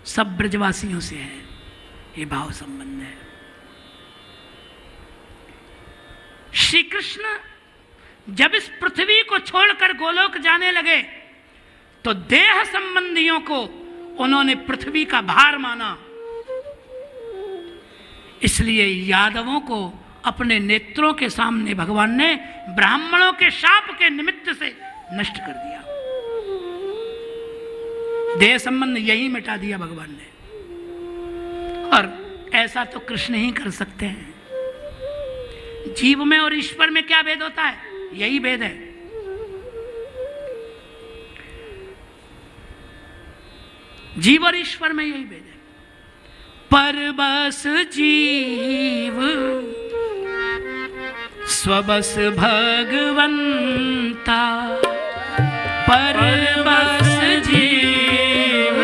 सब ब्रजवासियों से है। ये भाव संबंध है। श्री कृष्ण जब इस पृथ्वी को छोड़कर गोलोक जाने लगे तो देह संबंधियों को उन्होंने पृथ्वी का भार माना, इसलिए यादवों को अपने नेत्रों के सामने भगवान ने ब्राह्मणों के शाप के निमित्त से नष्ट कर दिया। देह संबंध यही मिटा दिया भगवान ने, और ऐसा तो कृष्ण ही कर सकते हैं। जीव में और ईश्वर में क्या भेद होता है? यही भेद है। जीव और ईश्वर में यही भेद है। पर बस जीव स्वबस भगवंता, पर बस जीव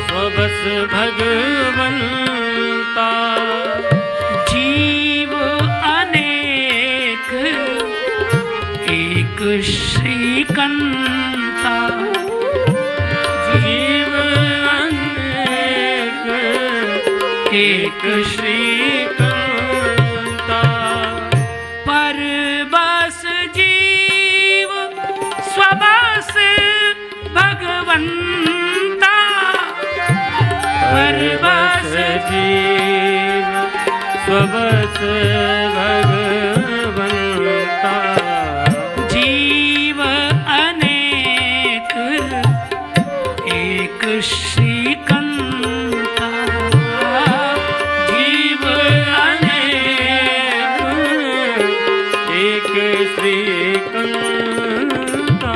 स्वबस भगवंता, जीव अनेक एक श्रीकंता, जीव अनेक एक श्रीकंता, पर बस जीव स्वबस भगवंता, पर बस जीव स्वबस भगवंता, जीव अनेक एक श्रीकंता, जीव अनेक एक श्रीकंता।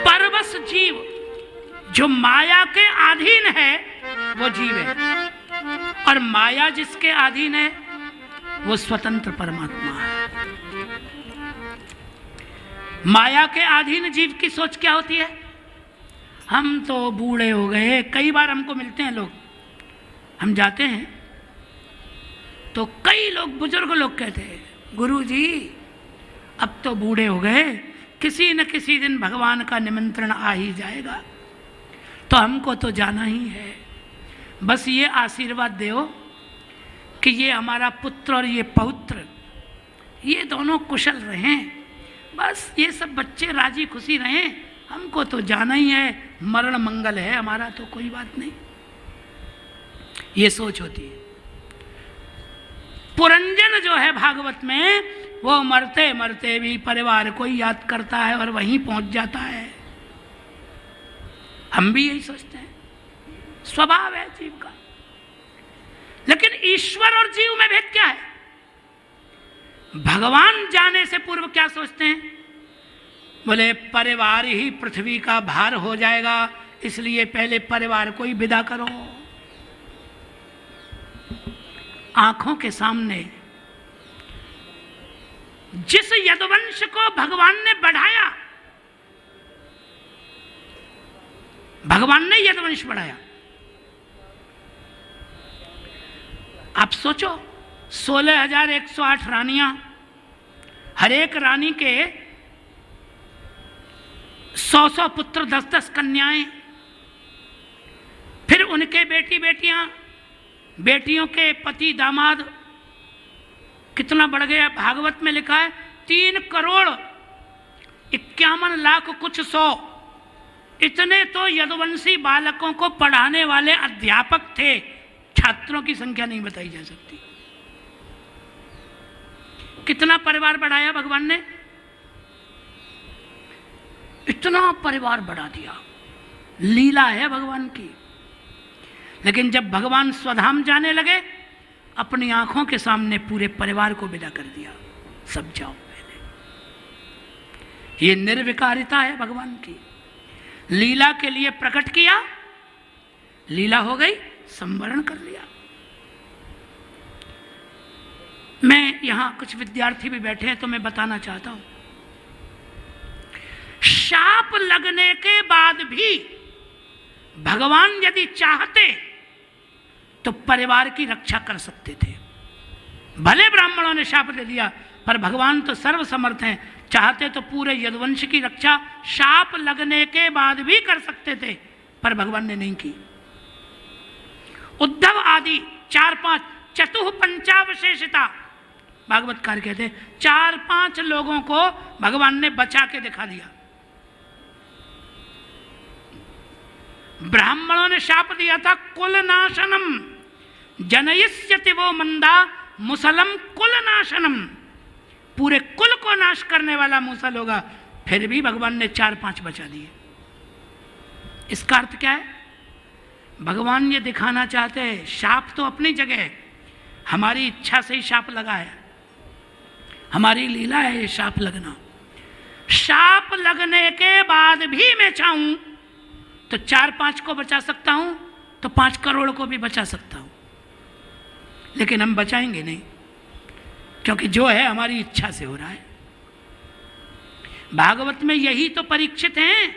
परवश जीव जो माया के अधीन है वो जीव है, और माया जिसके अधीन है वो स्वतंत्र परमात्मा है। माया के अधीन जीव की सोच क्या होती है? हम तो बूढ़े हो गए। कई बार हमको मिलते हैं लोग, हम जाते हैं तो कई लोग, बुजुर्ग लोग कहते हैं, गुरु जी अब तो बूढ़े हो गए, किसी न किसी दिन भगवान का निमंत्रण आ ही जाएगा, तो हमको तो जाना ही है। बस ये आशीर्वाद दो कि ये हमारा पुत्र और ये पौत्र ये दोनों कुशल रहें, बस ये सब बच्चे राजी खुशी रहें, हमको तो जाना ही है, मरण मंगल है हमारा, तो कोई बात नहीं। ये सोच होती है। पुरंजन जो है भागवत में, वो मरते मरते भी परिवार को ही याद करता है और वहीं पहुंच जाता है। हम भी यही सोचते हैं, स्वभाव है जीव का। लेकिन ईश्वर और जीव में भेद क्या है? भगवान जाने से पूर्व क्या सोचते हैं? बोले परिवार ही पृथ्वी का भार हो जाएगा, इसलिए पहले परिवार को ही विदा करो। आंखों के सामने जिस यदुवंश को भगवान ने बढ़ाया, भगवान ने यदुवंश बढ़ाया। आप सोचो 16,108 रानियां, हर एक रानी के 100 पुत्र, 10 कन्याएं, फिर उनके बेटी बेटियां, बेटियों के पति दामाद, कितना बढ़ गया। भागवत में लिखा है 3,51,00,000 कुछ 100, इतने तो यदुवंशी बालकों को पढ़ाने वाले अध्यापक थे। छात्रों की संख्या नहीं बताई जा सकती। कितना परिवार बढ़ाया भगवान ने? इतना परिवार बढ़ा दिया। लीला है भगवान की। लेकिन जब भगवान स्वधाम जाने लगे अपनी आंखों के सामने पूरे परिवार को विदा कर दिया, सब जाओ पहले। ये निर्विकारिता है भगवान की। लीला के लिए प्रकट किया, लीला हो गई, संवरण कर लिया। मैं यहां कुछ विद्यार्थी भी बैठे हैं तो मैं बताना चाहता हूं, शाप लगने के बाद भी भगवान यदि चाहते तो परिवार की रक्षा कर सकते थे। भले ब्राह्मणों ने शाप दे दिया, पर भगवान तो सर्वसमर्थ हैं, चाहते तो पूरे यदुवंश की रक्षा शाप लगने के बाद भी कर सकते थे, पर भगवान ने नहीं की। उद्धव आदि 4-5 चतुः पंचावशेषिता भागवतकार कहते हैं, 4-5 लोगों को भगवान ने बचा के दिखा दिया। ब्राह्मणों ने शाप दिया था कुल नाशनम, जनयिष्यति वो मंदा मुसलम कुल नाशनम, पूरे कुल को नाश करने वाला मुसल होगा, फिर भी भगवान ने 4-5 बचा दिए। इसका अर्थ क्या है? भगवान ये दिखाना चाहते हैं, शाप तो अपनी जगह है, हमारी इच्छा से ही शाप लगा है, हमारी लीला है ये शाप लगना। शाप लगने के बाद भी मैं चाहूं तो 4-5 को बचा सकता हूं, तो 5 करोड़ को भी बचा सकता हूं, लेकिन हम बचाएंगे नहीं, क्योंकि जो है हमारी इच्छा से हो रहा है। भागवत में यही तो परीक्षित हैं,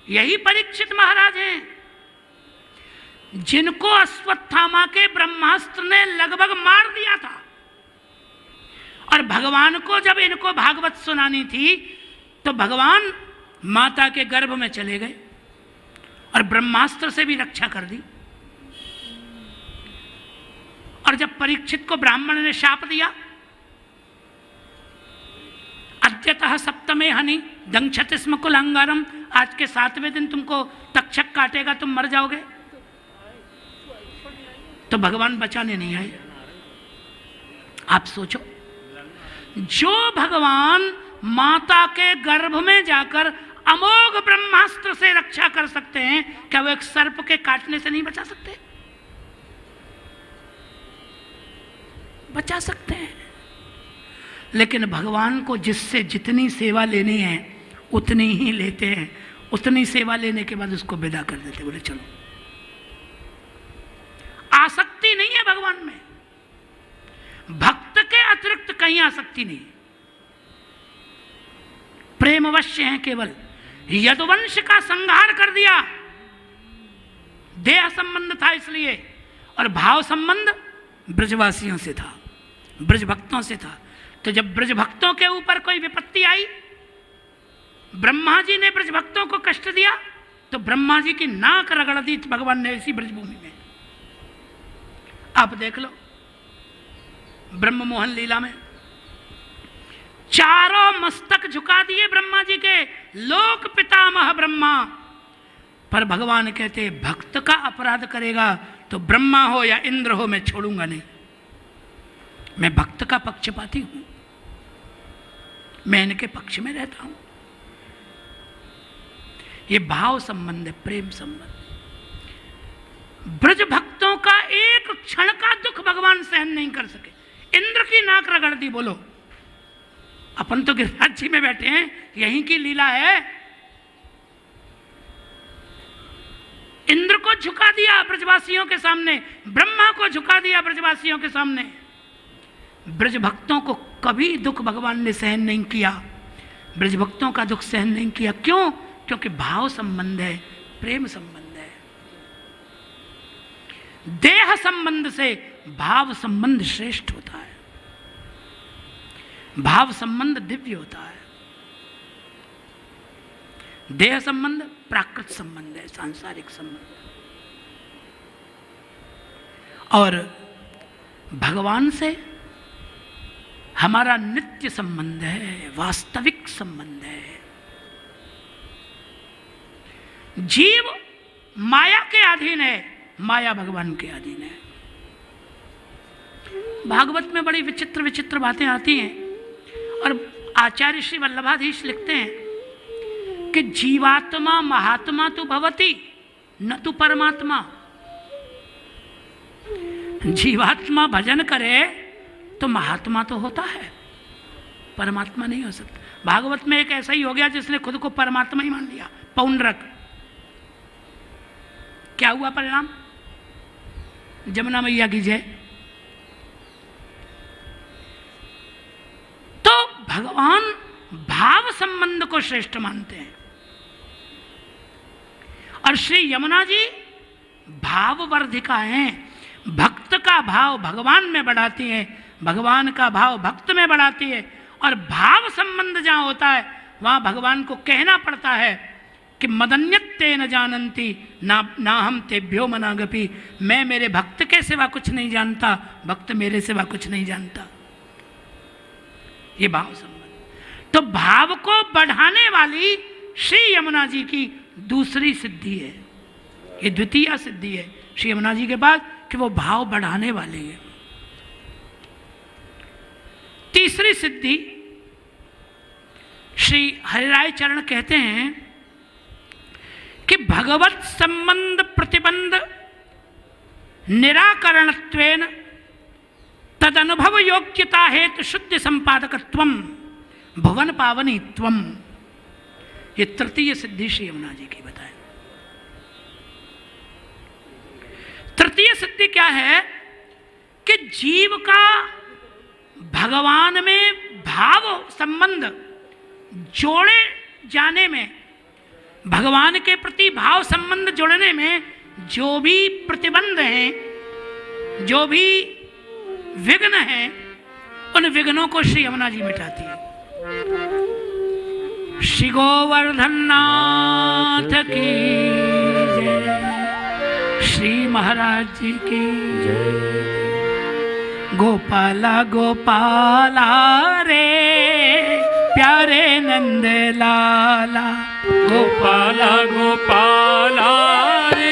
यही परीक्षित महाराज हैं जिनको अश्वत्थामा के ब्रह्मास्त्र ने लगभग मार दिया था, और भगवान को जब इनको भागवत सुनानी थी तो भगवान माता के गर्भ में चले गए और ब्रह्मास्त्र से भी रक्षा कर दी। और जब परीक्षित को ब्राह्मण ने शाप दिया, अद्यतः सप्तमे हनि दंक्षति स्म कुलंगारम, आज के 7वें दिन तुमको तक्षक काटेगा, तुम मर जाओगे, तो भगवान बचाने नहीं आए। आप सोचो, जो भगवान माता के गर्भ में जाकर अमोघ ब्रह्मास्त्र से रक्षा कर सकते हैं, क्या वो एक सर्प के काटने से नहीं बचा सकते? बचा सकते हैं, लेकिन भगवान को जिससे जितनी सेवा लेनी है उतनी ही लेते हैं, उतनी सेवा लेने के बाद उसको विदा कर देते, बोले चलो। आसक्ति नहीं है भगवान में, भक्त के अतिरिक्त कहीं आसक्ति नहीं, प्रेमवश्य हैं केवल। यदुवंश का संहार कर दिया, देह संबंध था इसलिए, और भाव संबंध ब्रजवासियों से था, ब्रज भक्तों से था। तो जब ब्रज भक्तों के ऊपर कोई विपत्ति आई, ब्रह्मा जी ने ब्रज भक्तों को कष्ट दिया, तो ब्रह्मा जी की नाक रगड़ दी भगवान ने इसी ब्रजभूमि में। आप देख लो ब्रह्म मोहन लीला में, चारों मस्तक झुका दिए ब्रह्मा जी के, लोक पितामह ब्रह्मा, पर भगवान कहते भक्त का अपराध करेगा तो ब्रह्मा हो या इंद्र हो मैं छोड़ूंगा नहीं, मैं भक्त का पक्षपाती हूं, मैं इनके पक्ष में रहता हूं। ये भाव संबंध है, प्रेम संबंध। ब्रज भक्तों का एक क्षण का दुख भगवान सहन नहीं कर सके, इंद्र की नाक रगड़ दी। बोलो, अपन तो गिरिराज जी में बैठे हैं, यहीं की लीला है। इंद्र को झुका दिया ब्रजवासियों के सामने, ब्रह्मा को झुका दिया ब्रजवासियों के सामने। ब्रज भक्तों को कभी दुख भगवान ने सहन नहीं किया, ब्रज भक्तों का दुख सहन नहीं किया। क्यों? क्योंकि भाव संबंध है, प्रेम संबंध है। देह संबंध से भाव संबंध श्रेष्ठ होता है, भाव संबंध दिव्य होता है। देह संबंध प्राकृत संबंध है, सांसारिक संबंध। और भगवान से हमारा नित्य संबंध है, वास्तविक संबंध है। जीव माया के अधीन है, माया भगवान के अधीन है। भागवत में बड़ी विचित्र विचित्र बातें आती हैं, और आचार्य श्री वल्लभाधीश लिखते हैं कि जीवात्मा महात्मा तो भवति न तो परमात्मा। जीवात्मा भजन करे तो महात्मा तो होता है, परमात्मा नहीं हो सकता। भागवत में एक ऐसा ही हो गया जिसने खुद को परमात्मा ही मान लिया, पौंड्रक। क्या हुआ परिणाम? जमुना मैया की जय। तो भगवान भाव संबंध को श्रेष्ठ मानते हैं और श्री यमुना जी भाववर्धिका हैं। भक्त का भाव भगवान में बढ़ाती है, भगवान का भाव भक्त में बढ़ाती है। और भाव संबंध जहां होता है वहां भगवान को कहना पड़ता है कि मदन्यत्ते न जानन्ति ना हम तेभ्यो मनागपि। मैं मेरे भक्त के सिवा कुछ नहीं जानता, भक्त मेरे सिवा कुछ नहीं जानता। ये भाव संबंध। तो भाव को बढ़ाने वाली श्री यमुना जी की दूसरी सिद्धि है, ये द्वितीय सिद्धि है श्री यमुना जी के बाद कि वो भाव बढ़ाने वाले हैं। तीसरी सिद्धि श्री हरिराय चरण कहते हैं कि भगवत संबंध प्रतिबंध निराकरणत्वेन तद अनुभव योग्यता हेतु शुद्ध संपादकत्वम भुवन पावनीत्वम। ये तृतीय सिद्धि श्री यमुना जी की बताएं। तृतीय सिद्धि क्या है कि जीव का भगवान में भाव संबंध जोड़े जाने में, भगवान के प्रति भाव संबंध जोड़ने में जो भी प्रतिबंध हैं, जो भी विघ्न हैं, उन विघ्नों को श्री यमुना जी मिटाती है। श्री गोवर्धन नाथ की जय, श्री महाराज जी की जय। गोपाला गोपाला रे प्यारे नंद लाला, गोपाला गोपाला रे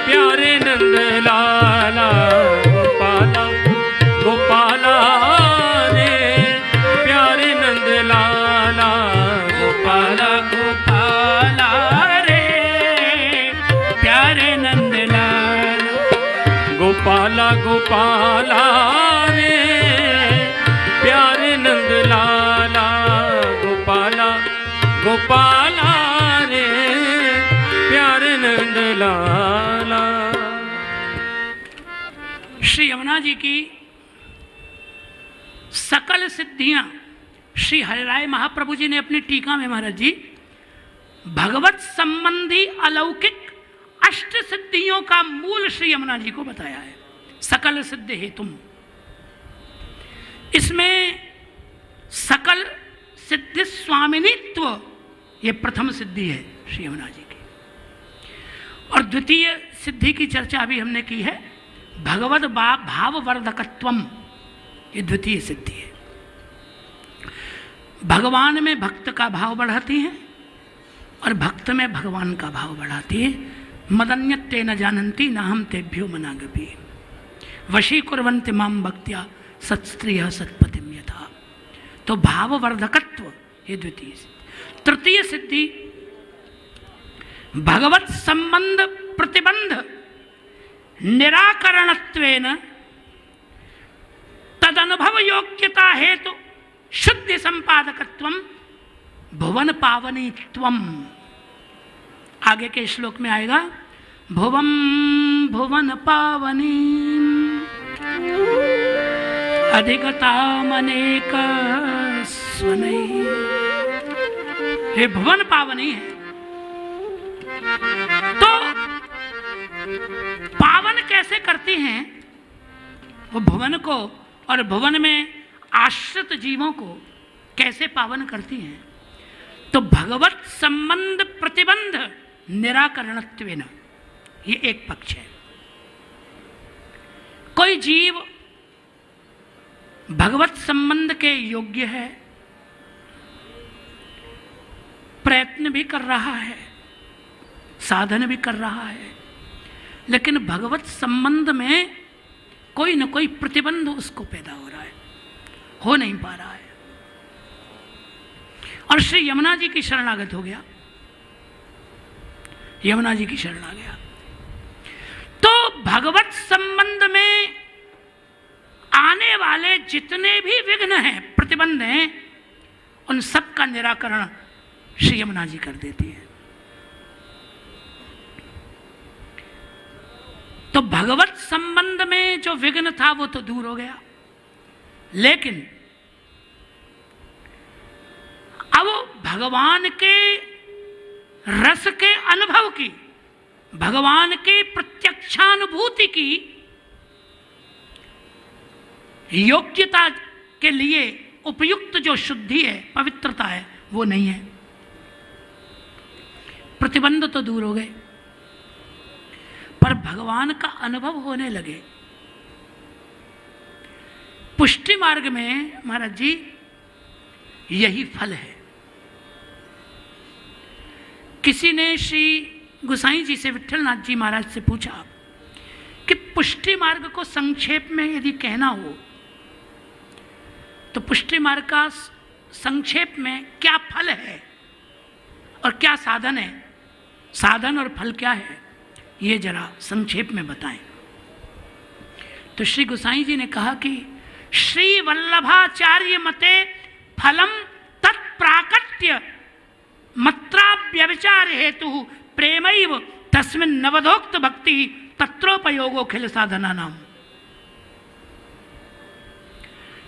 प्यारे नंद लाला। गोपाला गोपाला रे प्यारे नंद लाला। गोपाला गोपाला रे प्यारे नंद लाला। गोपाला गोपाला रे प्यारे नंद लाला। गोपाला गोपाला रे प्यारे नंद लाला। श्री यमुना जी की सकल सिद्धियां श्री हरिराय महाप्रभु जी ने अपनी टीका में महाराज जी भगवत संबंधी अलौकिक अष्ट सिद्धियों का मूल श्री यमुना जी को बताया है। सकल सिद्धि हेतुम, इसमें सकल सिद्धि स्वामिनीत्व ये प्रथम सिद्धि है श्री यमुना जी की। और द्वितीय सिद्धि की चर्चा अभी हमने की है, भगवद भाववर्धकत्वम, ये द्वितीय सिद्धि है। भगवान में भक्त का भाव बढ़ाती है और भक्त में भगवान का भाव बढ़ाती है। मदन्यत्ते न जानन्ति न हम तेभ्यो मनागपि। वशीकुर्वन्ति मां भक्त्या सत्स्त्रियः सत्पतिं यथा। तो भाववर्धकत्व ये द्वितीय सिद्धि। तृतीय सिद्धि भगवत संबंध प्रतिबंध निराकरणत्वेन तद अनुभव योग्यता हेतु शुद्धि संपादकत्वम भुवन पावनीत्वम। आगे के श्लोक में आएगा भुवम भुवन पावनी अधिगतामनेक स्वनै। ये भुवन पावनी है। तो पावन कैसे करती हैं वो भुवन को, और भुवन में आश्रित जीवों को कैसे पावन करती हैं? तो भगवत संबंध प्रतिबंध निराकरणत्वेन, ये एक पक्ष है। कोई जीव भगवत संबंध के योग्य है, प्रयत्न भी कर रहा है, साधन भी कर रहा है, लेकिन भगवत संबंध में कोई न कोई प्रतिबंध उसको पैदा हो रहा है, हो नहीं पा रहा है, और श्री यमुना जी की शरणागत हो गया, यमुना जी की शरण आ गया। तो भगवत संबंध में आने वाले जितने भी विघ्न हैं, प्रतिबंध हैं, उन सब का निराकरण श्री यमुना जी कर देती है। तो भगवत संबंध में जो विघ्न था वो तो दूर हो गया, लेकिन अब भगवान के रस के अनुभव की, भगवान के प्रत्यक्षानुभूति की योग्यता के लिए उपयुक्त जो शुद्धि है, पवित्रता है, वो नहीं है। प्रतिबंध तो दूर हो गए, पर भगवान का अनुभव होने लगे। पुष्टि मार्ग में महाराज जी यही फल है। किसी ने श्री गोसाई जी से, विट्ठलनाथ जी महाराज से पूछा कि पुष्टि मार्ग को संक्षेप में यदि कहना हो तो पुष्टि मार्ग का संक्षेप में क्या फल है और क्या साधन है, साधन और फल क्या है, ये जरा संक्षेप में बताएं। तो श्री गोसाई जी ने कहा कि श्री वल्लभाचार्य मते फलम तत्प्राकट्य मत्राव्यभिचार हेतु प्रेमैव तस्मिन् नवधोक्त भक्ति तत्रोपयोगो खिल साधना नाम।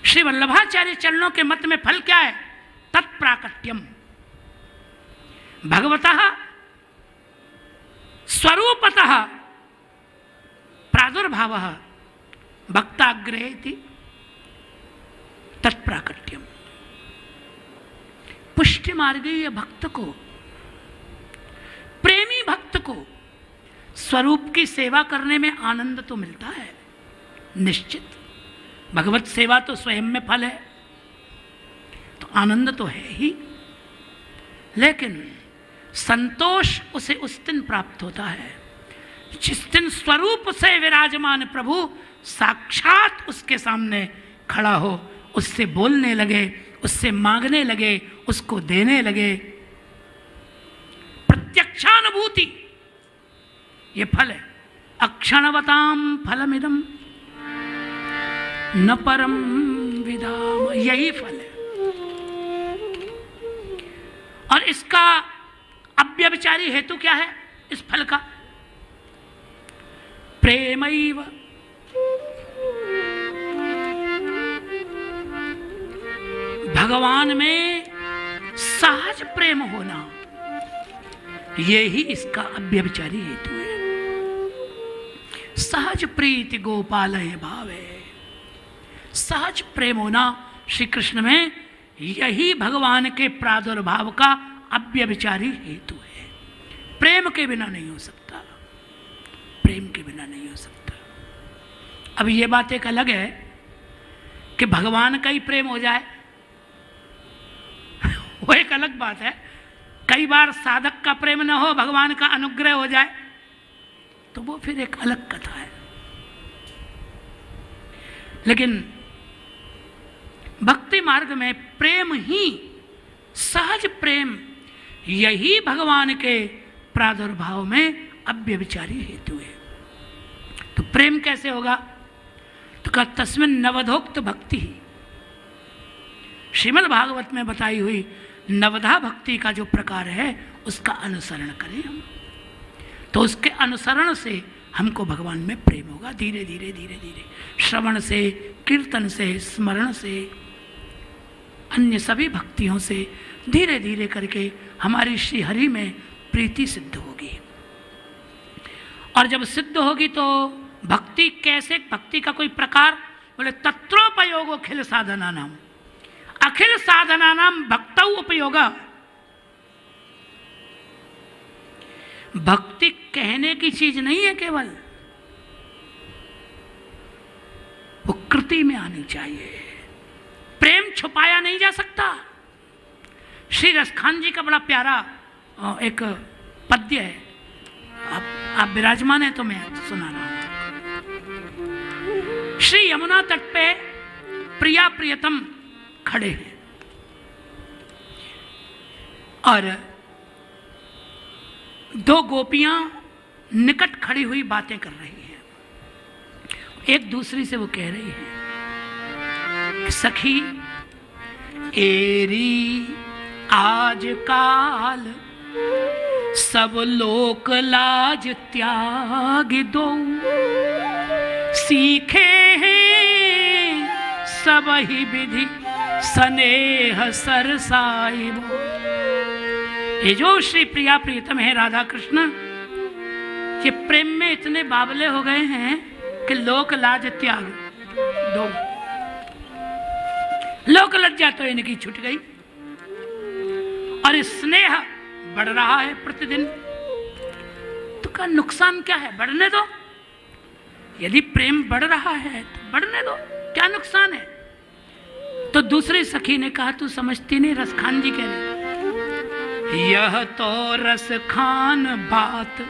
श्री वल्लभाचार्य चरणों के मत में फल क्या है? तत्प्राकट्यम, भगवतः स्वरूपतः प्रादुर्भावः भक्ताग्रहेति तत्प्राकट्यम। पुष्टि मार्गीय भक्त को, प्रेमी भक्त को स्वरूप की सेवा करने में आनंद तो मिलता है निश्चित। भगवत सेवा तो स्वयं में फल है, तो आनंद तो है ही, लेकिन संतोष उसे उस दिन प्राप्त होता है जिस दिन स्वरूप से विराजमान प्रभु साक्षात उसके सामने खड़ा हो, उससे बोलने लगे, उससे मांगने लगे, उसको देने लगे। प्रत्यक्षानुभूति ये फल है। अक्षणवताम फलमिदम न परम विदाम, यही फल है। और इसका अव्यभिचारी हेतु क्या है इस फल का? प्रेमैव, भगवान में सहज प्रेम होना, ये ही इसका अव्यभिचारी हेतु है। सहज प्रीति गोपालय भावे, सहज प्रेम होना श्री कृष्ण में, यही भगवान के प्रादुर्भाव का अव्यभिचारी हेतु है। प्रेम के बिना नहीं हो सकता, प्रेम के बिना नहीं हो सकता। अब ये बात एक अलग है कि भगवान का ही प्रेम हो जाए, वो एक अलग बात है। कई बार साधक का प्रेम न हो, भगवान का अनुग्रह हो जाए, तो वो फिर एक अलग कथा है। लेकिन भक्ति मार्ग में प्रेम ही, सहज प्रेम, यही भगवान के प्रादुर्भाव में अव्यभिचारी हेतु है। तो प्रेम कैसे होगा? तो कहा तस्मिन् नवधोक्त भक्ति, श्रीमद् भागवत में बताई हुई नवधा भक्ति का जो प्रकार है उसका अनुसरण करें हम, तो उसके अनुसरण से हमको भगवान में प्रेम होगा। धीरे धीरे धीरे धीरे श्रवण से, कीर्तन से, स्मरण से, अन्य सभी भक्तियों से धीरे धीरे करके हमारी श्री हरि में प्रीति सिद्ध होगी। और जब सिद्ध होगी तो भक्ति कैसे, भक्ति का कोई प्रकार? बोले तत्रोपयोगो अखिल साधना नाम, अखिल साधना नाम भक्तौ उपयोग। भक्ति कहने की चीज नहीं है केवल, वो कृति में आनी चाहिए। प्रेम छुपाया नहीं जा सकता। श्री रसखान जी का बड़ा प्यारा एक पद्य है, आप विराजमान है तो मैं सुना रहा हूं। श्री यमुना तट पे प्रिया प्रियतम खड़े हैं और दो गोपियां निकट खड़ी हुई बातें कर रही हैं। एक दूसरी से वो कह रही है कि सखी एरी आज काल सब लोक लाज त्याग दो, सीखे हैं सब ही विधि स्नेह सरसाइबो। ये जो श्री प्रिया प्रीतम है राधा कृष्ण, ये प्रेम में इतने बावले हो गए हैं कि लोक लाज त्याग दो। लोक लज्जा तो इनकी छूट गई और स्नेह बढ़ रहा है प्रतिदिन। तो का नुकसान क्या है? बढ़ने दो। यदि प्रेम बढ़ रहा है तो बढ़ने दो, क्या नुकसान है? तो दूसरी सखी ने कहा तू समझती नहीं, रसखान जी कह रहे यह तो रसखान बात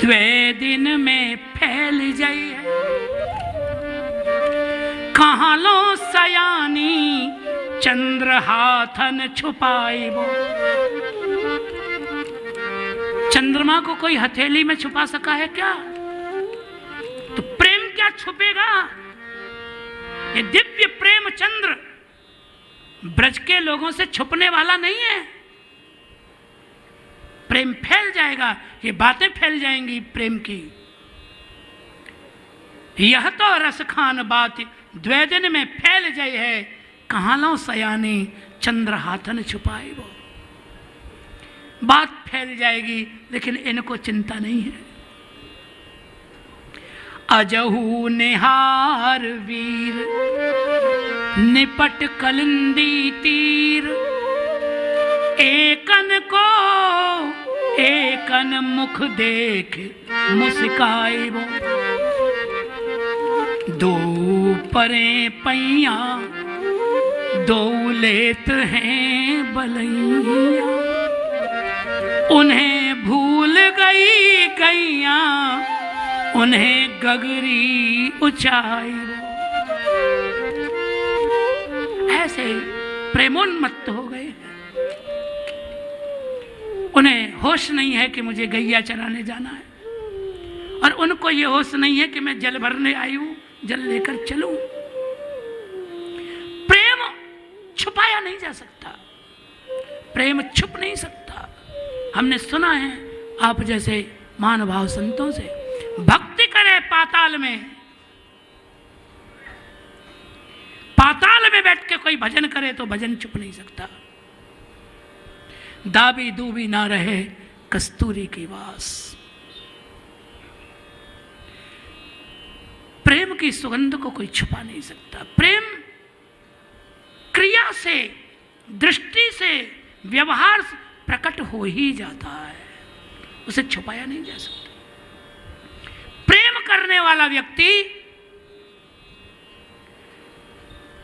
द्वे दिन में फैल जाई है, कहाँ लो सयानी चंद्र हाथन छुपाई वो। चंद्रमा को कोई हथेली में छुपा सका है क्या? तो प्रेम क्या छुपेगा? ये दिव्य प्रेम चंद्र ब्रज के लोगों से छुपने वाला नहीं है। प्रेम फैल जाएगा, ये बातें फैल जाएंगी प्रेम की। यह तो रसखान बात द्वे दिन में फैल जाए है, कहाँ लो सयानी चंद्र हाथन छुपाए वो। बात फैल जाएगी लेकिन इनको चिंता नहीं है। अजहू निहार वीर निपट कलिंदी तीर, एकन को एकन मुख देख मुस्काए वो। दो परे पैया दो लेत हैं बलैया, उन्हें भूल गई गैया उन्हें गगरी ऊंचाई। ऐसे प्रेमोन्मत्त हो गए हैं, उन्हें होश नहीं है कि मुझे गैया चराने जाना है, और उनको ये होश नहीं है कि मैं जल भरने आई हूं, जल लेकर चलूं। प्रेम छुपाया नहीं जा सकता, प्रेम छुप नहीं सकता। हमने सुना है आप जैसे महानुभाव संतों से, भक्ति करे पाताल में, पाताल में बैठ के कोई भजन करे तो भजन छुप नहीं सकता। दाबी दूबी ना रहे कस्तूरी की वास। प्रेम की सुगंध को कोई छुपा नहीं सकता। प्रेम क्रिया से, दृष्टि से, व्यवहार से प्रकट हो ही जाता है, उसे छुपाया नहीं जा सकता। प्रेम करने वाला व्यक्ति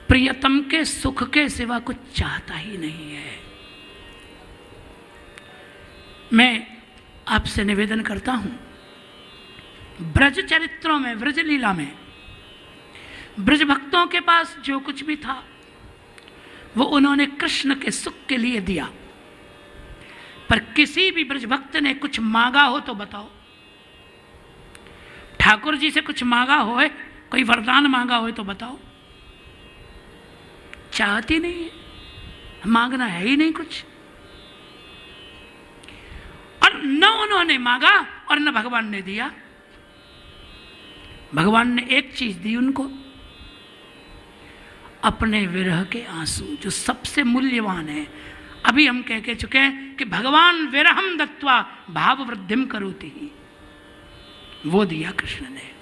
प्रियतम के सुख के सिवा कुछ चाहता ही नहीं है। मैं आपसे निवेदन करता हूं, ब्रज चरित्रों में, ब्रज लीला में ब्रज भक्तों के पास जो कुछ भी था वो उन्होंने कृष्ण के सुख के लिए दिया। पर किसी भी ब्रज भक्त ने कुछ मांगा हो तो बताओ, ठाकुर जी से कुछ मांगा हो, कोई वरदान मांगा हो तो बताओ। चाहती नहीं है, मांगना है ही नहीं कुछ। और न उन्होंने मांगा और न भगवान ने दिया। भगवान ने एक चीज दी उनको, अपने विरह के आंसू, जो सबसे मूल्यवान है। अभी हम कह के चुके हैं कि भगवान विरहम दत्वा भाव वृद्धिम करोति ही, वो दिया कृष्ण ने।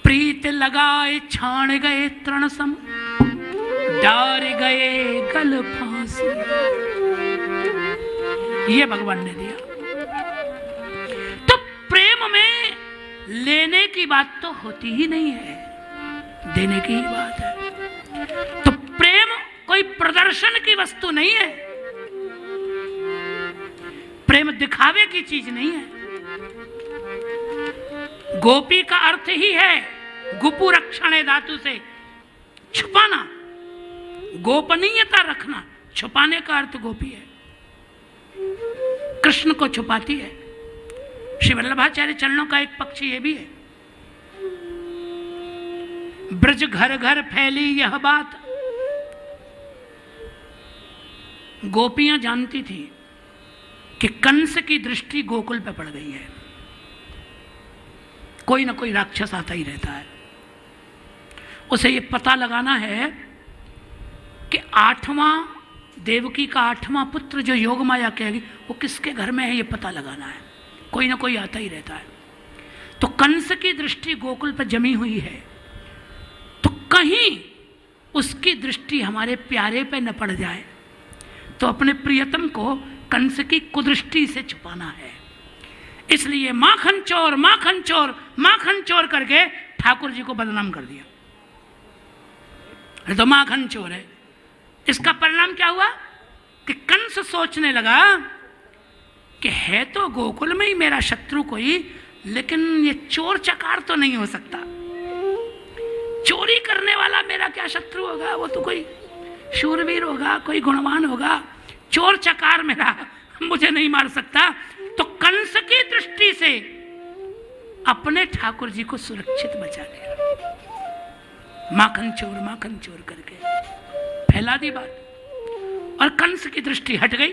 प्रीत लगाए छाण गए तृण सम, डार गए गल फांसी, ये भगवान ने दिया। तो प्रेम में लेने की बात तो होती ही नहीं है, देने की ही बात है। तो प्रेम कोई प्रदर्शन की वस्तु नहीं है, प्रेम दिखावे की चीज नहीं है। गोपी का अर्थ ही है गुपु रक्षणे धातु से छुपाना, गोपनीयता रखना, छुपाने का अर्थ गोपी है। कृष्ण को छुपाती है, श्री वल्लभाचार्य चरणों का एक पक्ष ये भी है, ब्रज घर घर फैली यह बात। गोपियां जानती थी कि कंस की दृष्टि गोकुल पे पड़ गई है, कोई ना कोई राक्षस आता ही रहता है। उसे ये पता लगाना है कि 8वां देवकी का 8वां पुत्र जो योग माया कहेगी वो किसके घर में है, ये पता लगाना है। कोई ना कोई आता ही रहता है। तो कंस की दृष्टि गोकुल पर जमी हुई है, तो कहीं उसकी दृष्टि हमारे प्यारे पे न पड़ जाए, तो अपने प्रियतम को कंस की कुदृष्टि से छुपाना है। इसलिए माखन चोर माखन चोर माखन चोर करके ठाकुर जी को बदनाम कर दिया। तो माखन चोर है। इसका परिणाम क्या हुआ कि कंस सोचने लगा कि है तो गोकुल में ही मेरा शत्रु कोई, लेकिन ये चोर चकार तो नहीं हो सकता। चोरी करने वाला मेरा क्या शत्रु होगा, वो तो कोई शूरवीर होगा, कोई गुणवान होगा। चोर चकार मेरा मुझे नहीं मार सकता। तो कंस की दृष्टि से अपने ठाकुर जी को सुरक्षित बचा लिया, माखन चोर करके फैला दी बात। और कंस की दृष्टि हट गई,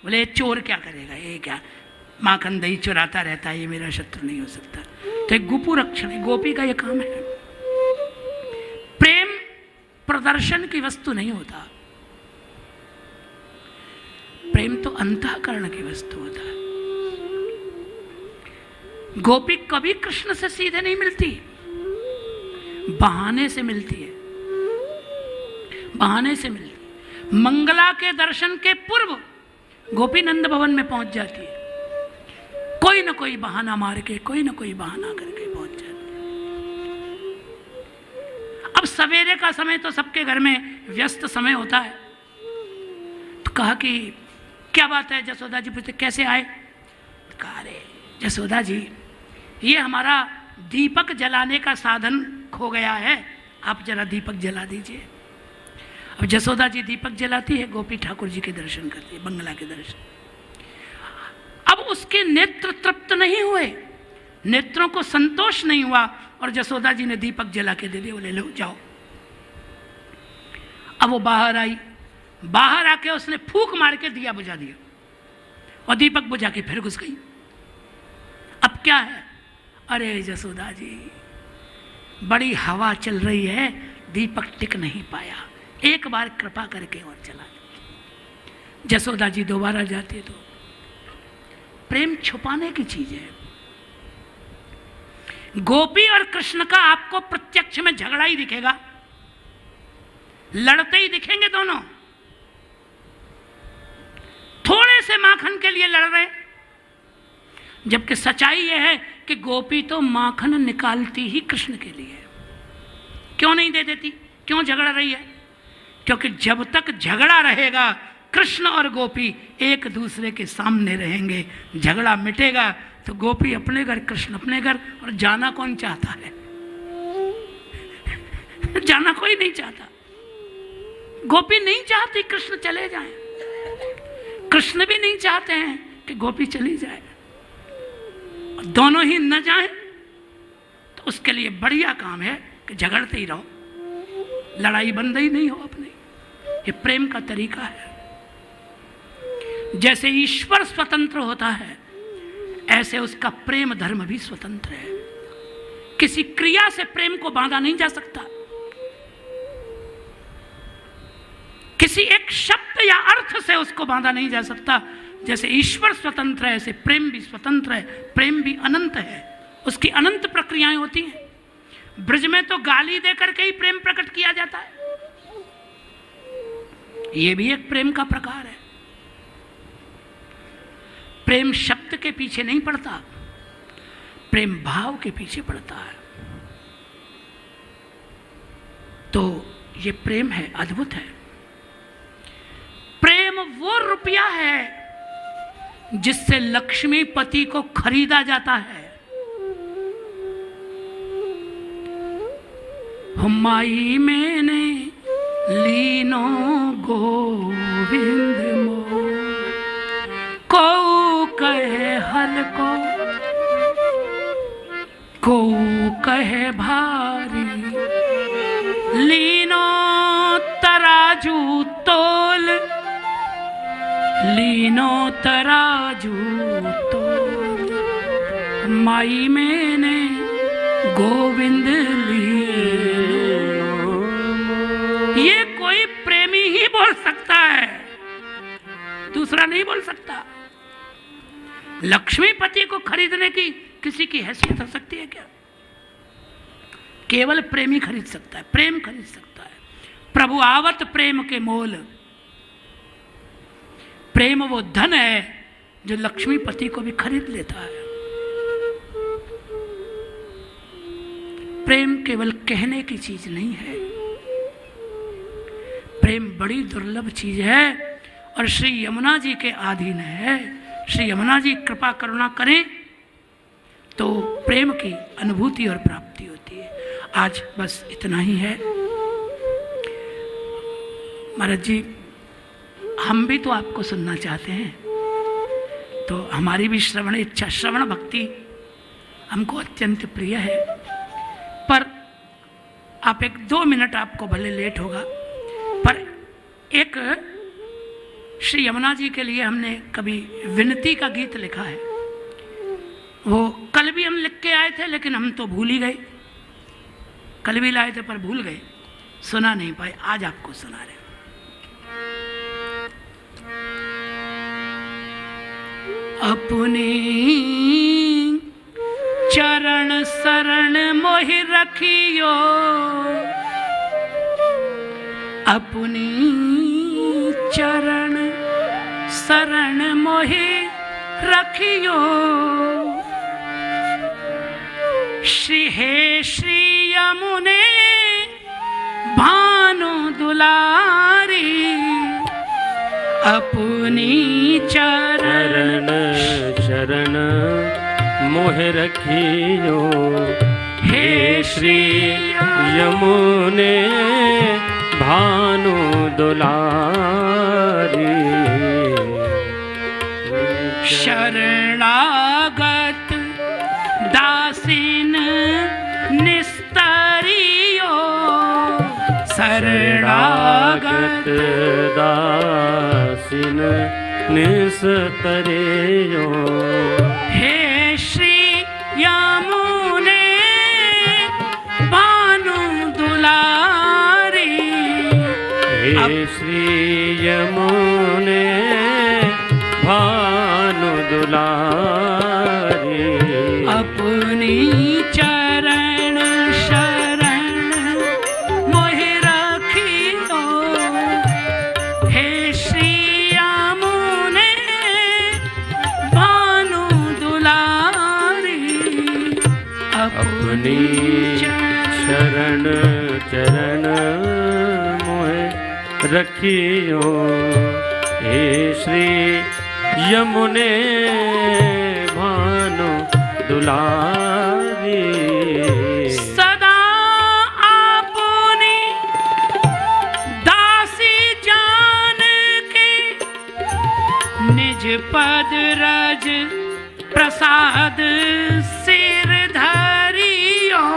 बोले चोर क्या करेगा, ये क्या माखन दही चुराता रहता है, ये मेरा शत्रु नहीं हो सकता। तो एक गुपु रक्षण है, गोपी का ये काम है। प्रेम प्रदर्शन की वस्तु नहीं होता, प्रेम तो अंतःकरण की वस्तु होता है। गोपी कभी कृष्ण से सीधे नहीं मिलती, बहाने से मिलती है, बहाने से मिलती है। मंगला के दर्शन के पूर्व गोपी नंद भवन में पहुंच जाती है, कोई ना कोई बहाना मार के, कोई ना कोई बहाना करके पहुंच जाती है। अब सवेरे का समय तो सबके घर में व्यस्त समय होता है। तो कहा कि क्या बात है, जसोदा जी पूछते कैसे आए। कहा अरे जसोदा जी, ये हमारा दीपक जलाने का साधन खो गया है, आप जरा दीपक जला दीजिए। अब जसोदा जी दीपक जलाती है, गोपी ठाकुर जी के दर्शन करती है, बंगला के दर्शन। अब उसके नेत्र तृप्त नहीं हुए, नेत्रों को संतोष नहीं हुआ, और जसोदा जी ने दीपक जला के दे दिया, बोले लो जाओ। अब वो बाहर आई, बाहर आके उसने फूंक मार के दिया बुझा दिया, और दीपक बुझा के फिर घुस गई। अब क्या है, अरे जसोदा जी बड़ी हवा चल रही है, दीपक टिक नहीं पाया, एक बार कृपा करके और चला। जसोदा जी दोबारा जाते तो प्रेम छुपाने की चीज है। गोपी और कृष्ण का आपको प्रत्यक्ष में झगड़ा ही दिखेगा, लड़ते ही दिखेंगे दोनों, थोड़े से माखन के लिए लड़ रहे। जबकि सच्चाई यह है कि गोपी तो माखन निकालती ही कृष्ण के लिए। क्यों नहीं दे देती, क्यों झगड़ा रही है? क्योंकि जब तक झगड़ा रहेगा कृष्ण और गोपी एक दूसरे के सामने रहेंगे, झगड़ा मिटेगा तो गोपी अपने घर, कृष्ण अपने घर। और जाना कौन चाहता है? जाना कोई नहीं चाहता। गोपी नहीं चाहती कृष्ण चले जाएं, कृष्ण भी नहीं चाहते हैं कि गोपी चली जाए। दोनों ही न जाएं तो उसके लिए बढ़िया काम है कि झगड़ते ही रहो, लड़ाई बंद ही नहीं हो अपनी। ये प्रेम का तरीका है। जैसे ईश्वर स्वतंत्र होता है, ऐसे उसका प्रेम धर्म भी स्वतंत्र है। किसी क्रिया से प्रेम को बांधा नहीं जा सकता, किसी एक शब्द या अर्थ से उसको बांधा नहीं जा सकता। जैसे ईश्वर स्वतंत्र है, ऐसे प्रेम भी स्वतंत्र है। प्रेम भी अनंत है, उसकी अनंत प्रक्रियाएं होती हैं। ब्रज में तो गाली दे करके ही प्रेम प्रकट किया जाता है, यह भी एक प्रेम का प्रकार है। प्रेम शब्द के पीछे नहीं पड़ता, प्रेम भाव के पीछे पड़ता है। तो ये प्रेम है, अद्भुत है। प्रेम वो रुपया है जिससे लक्ष्मीपति को खरीदा जाता है। हुमाई मैंने लीनो गोविंद मोर, को कहे हल को कहे भारी, लीनो तराजू तोल, लीनो तराजू तोल, माई मैंने गोविंद लीनो। ये कोई प्रेमी ही बोल सकता है, दूसरा नहीं बोल सकता। लक्ष्मीपति को खरीदने की किसी की हैसियत हो सकती है क्या? केवल प्रेमी खरीद सकता है, प्रेम खरीद सकता है। प्रभु आवत प्रेम के मोल, प्रेम वो धन है जो लक्ष्मीपति को भी खरीद लेता है। प्रेम केवल कहने की चीज नहीं है, प्रेम बड़ी दुर्लभ चीज है और श्री यमुना जी के अधीन है। श्री यमुना जी कृपा करुणा करें तो प्रेम की अनुभूति और प्राप्ति होती है। आज बस इतना ही है। महाराज जी, हम भी तो आपको सुनना चाहते हैं, तो हमारी भी श्रवण इच्छा, श्रवण भक्ति हमको अत्यंत प्रिय है। पर आप 1-2 मिनट, आपको भले लेट होगा, पर एक श्री यमुना जी के लिए हमने कभी विनती का गीत लिखा है। वो कल भी हम लिख के आए थे, लेकिन हम तो भूल ही गए। कल भी लाए थे पर भूल गए, सुना नहीं पाए। आज आपको सुना रहे। अपने चरण शरण मोहि रखियो, अपनी चरण शरण मोहि रखियो। श्री हे श्री यमुने भानु दुलारी, अपनी चरण शरण मोहे रखियो। हे श्री यमुने भानु दुलारी, शरणागत दासीन निस्तरियो, शरणागत दासीन निस्तरियो। हे श्री यमुने भानु दुलारी, हे श्री यमुने भानु दुलारी, अपनी चरण शरण मोहि रखियो। हे श्री यमुने भानु दुलारी, अपनी शरण चरण मोहे रखियो। हे श्री यमुने भानु दुलारी, सदा आपनी दासी जान के, निज पद रज प्रसाद सिर धरियो।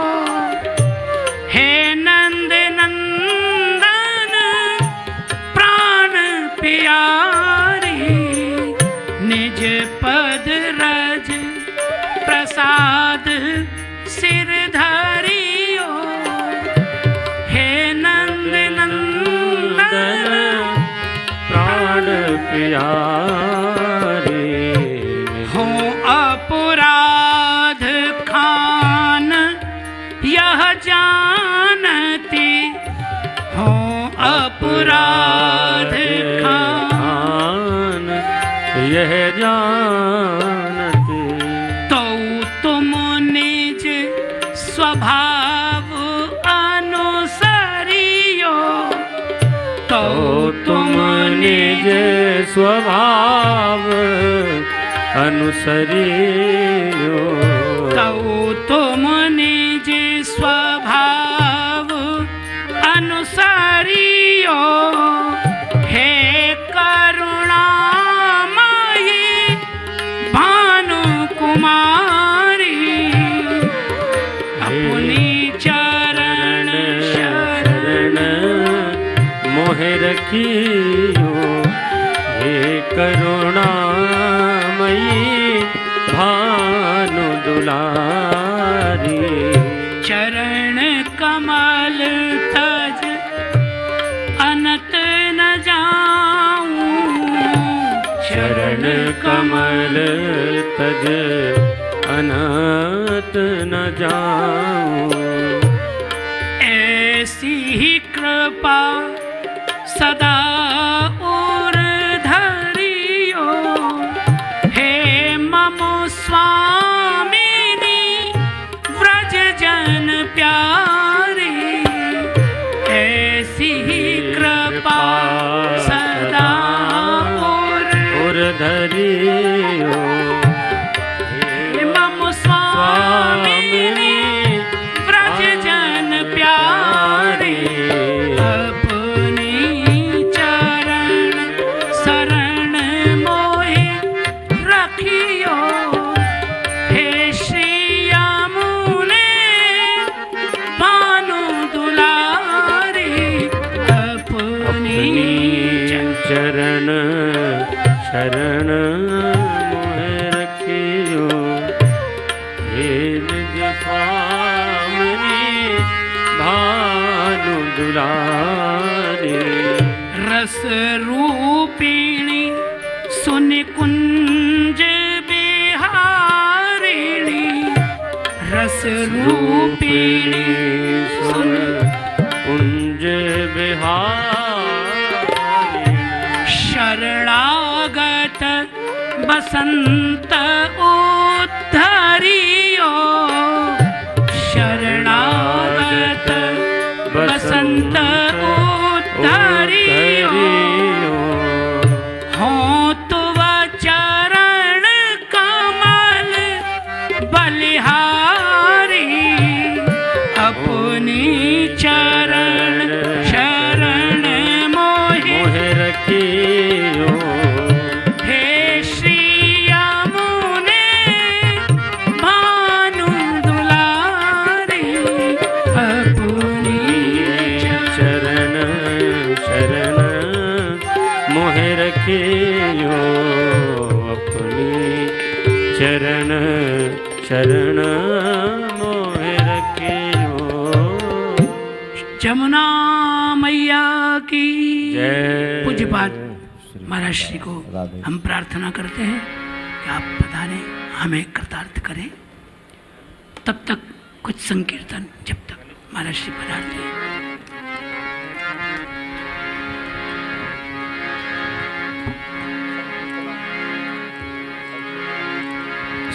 हे नंद नंदन प्राण प्यारी, निज पद रज प्रसाद सिर धरियो। हे नंद नंदन प्राण प्यारे, हो अपराध खान यह जानती, हो अपराध खान यह जानती। तो तुम निज स्वभाव अनुसरियो, तो तुम निज स्वभाव अनुसरियो। तो तुम निज स्वभाव अनुसरियो। हे करुणामयी भानु कुमारी, अपनी मोहे रखियो हे करुणामयी भानु दुलारी। चरण कमल तज अनत न जाऊं, चरण कमल तज अनत न जाऊं। ऐसी ही कृपा सदा और धरियो हे ममो स्वामिनी व्रज जन प्यारे। ऐसी ही कृपा सदा और धरियो हे ममो स्वामिनी व्रज जन प्यारे। अपनी चरण शरण मोहे रखियो हे श्री यमुने भानु दुलारी। अपनी चरण शरण मोहे रखियो हे निज स्वामिनी भानु दुलारी। रस रूपिणी सुन कुंज बिहारिणी। रस रूपिणी सुन कुंज बिहारी। शरणागत बसंत उद्धरियो। शरणागत बसंत उद्धरियो। हो तुव चरण कमल बलिहारी। अपनी चरण शरण मोहे रखियो हे श्री यमुने भानु दुलारी। अपनी चरण शरण मोहे रखियो अपनी चरण शरण मोहे रखियो। जमुना मैया की जय। पूज्यपाद महाराज श्री को हम प्रार्थना करते हैं कि आप पधारें, हमें कृतार्थ करें। तब तक कुछ संकीर्तन जब तक महाराज श्री पधारते हैं।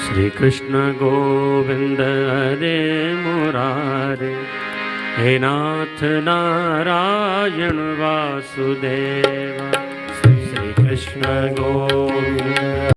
श्री कृष्ण गोविंद हरे मुरारे। हे नाथ नारायण वासुदेव। श्री कृष्ण गोविंद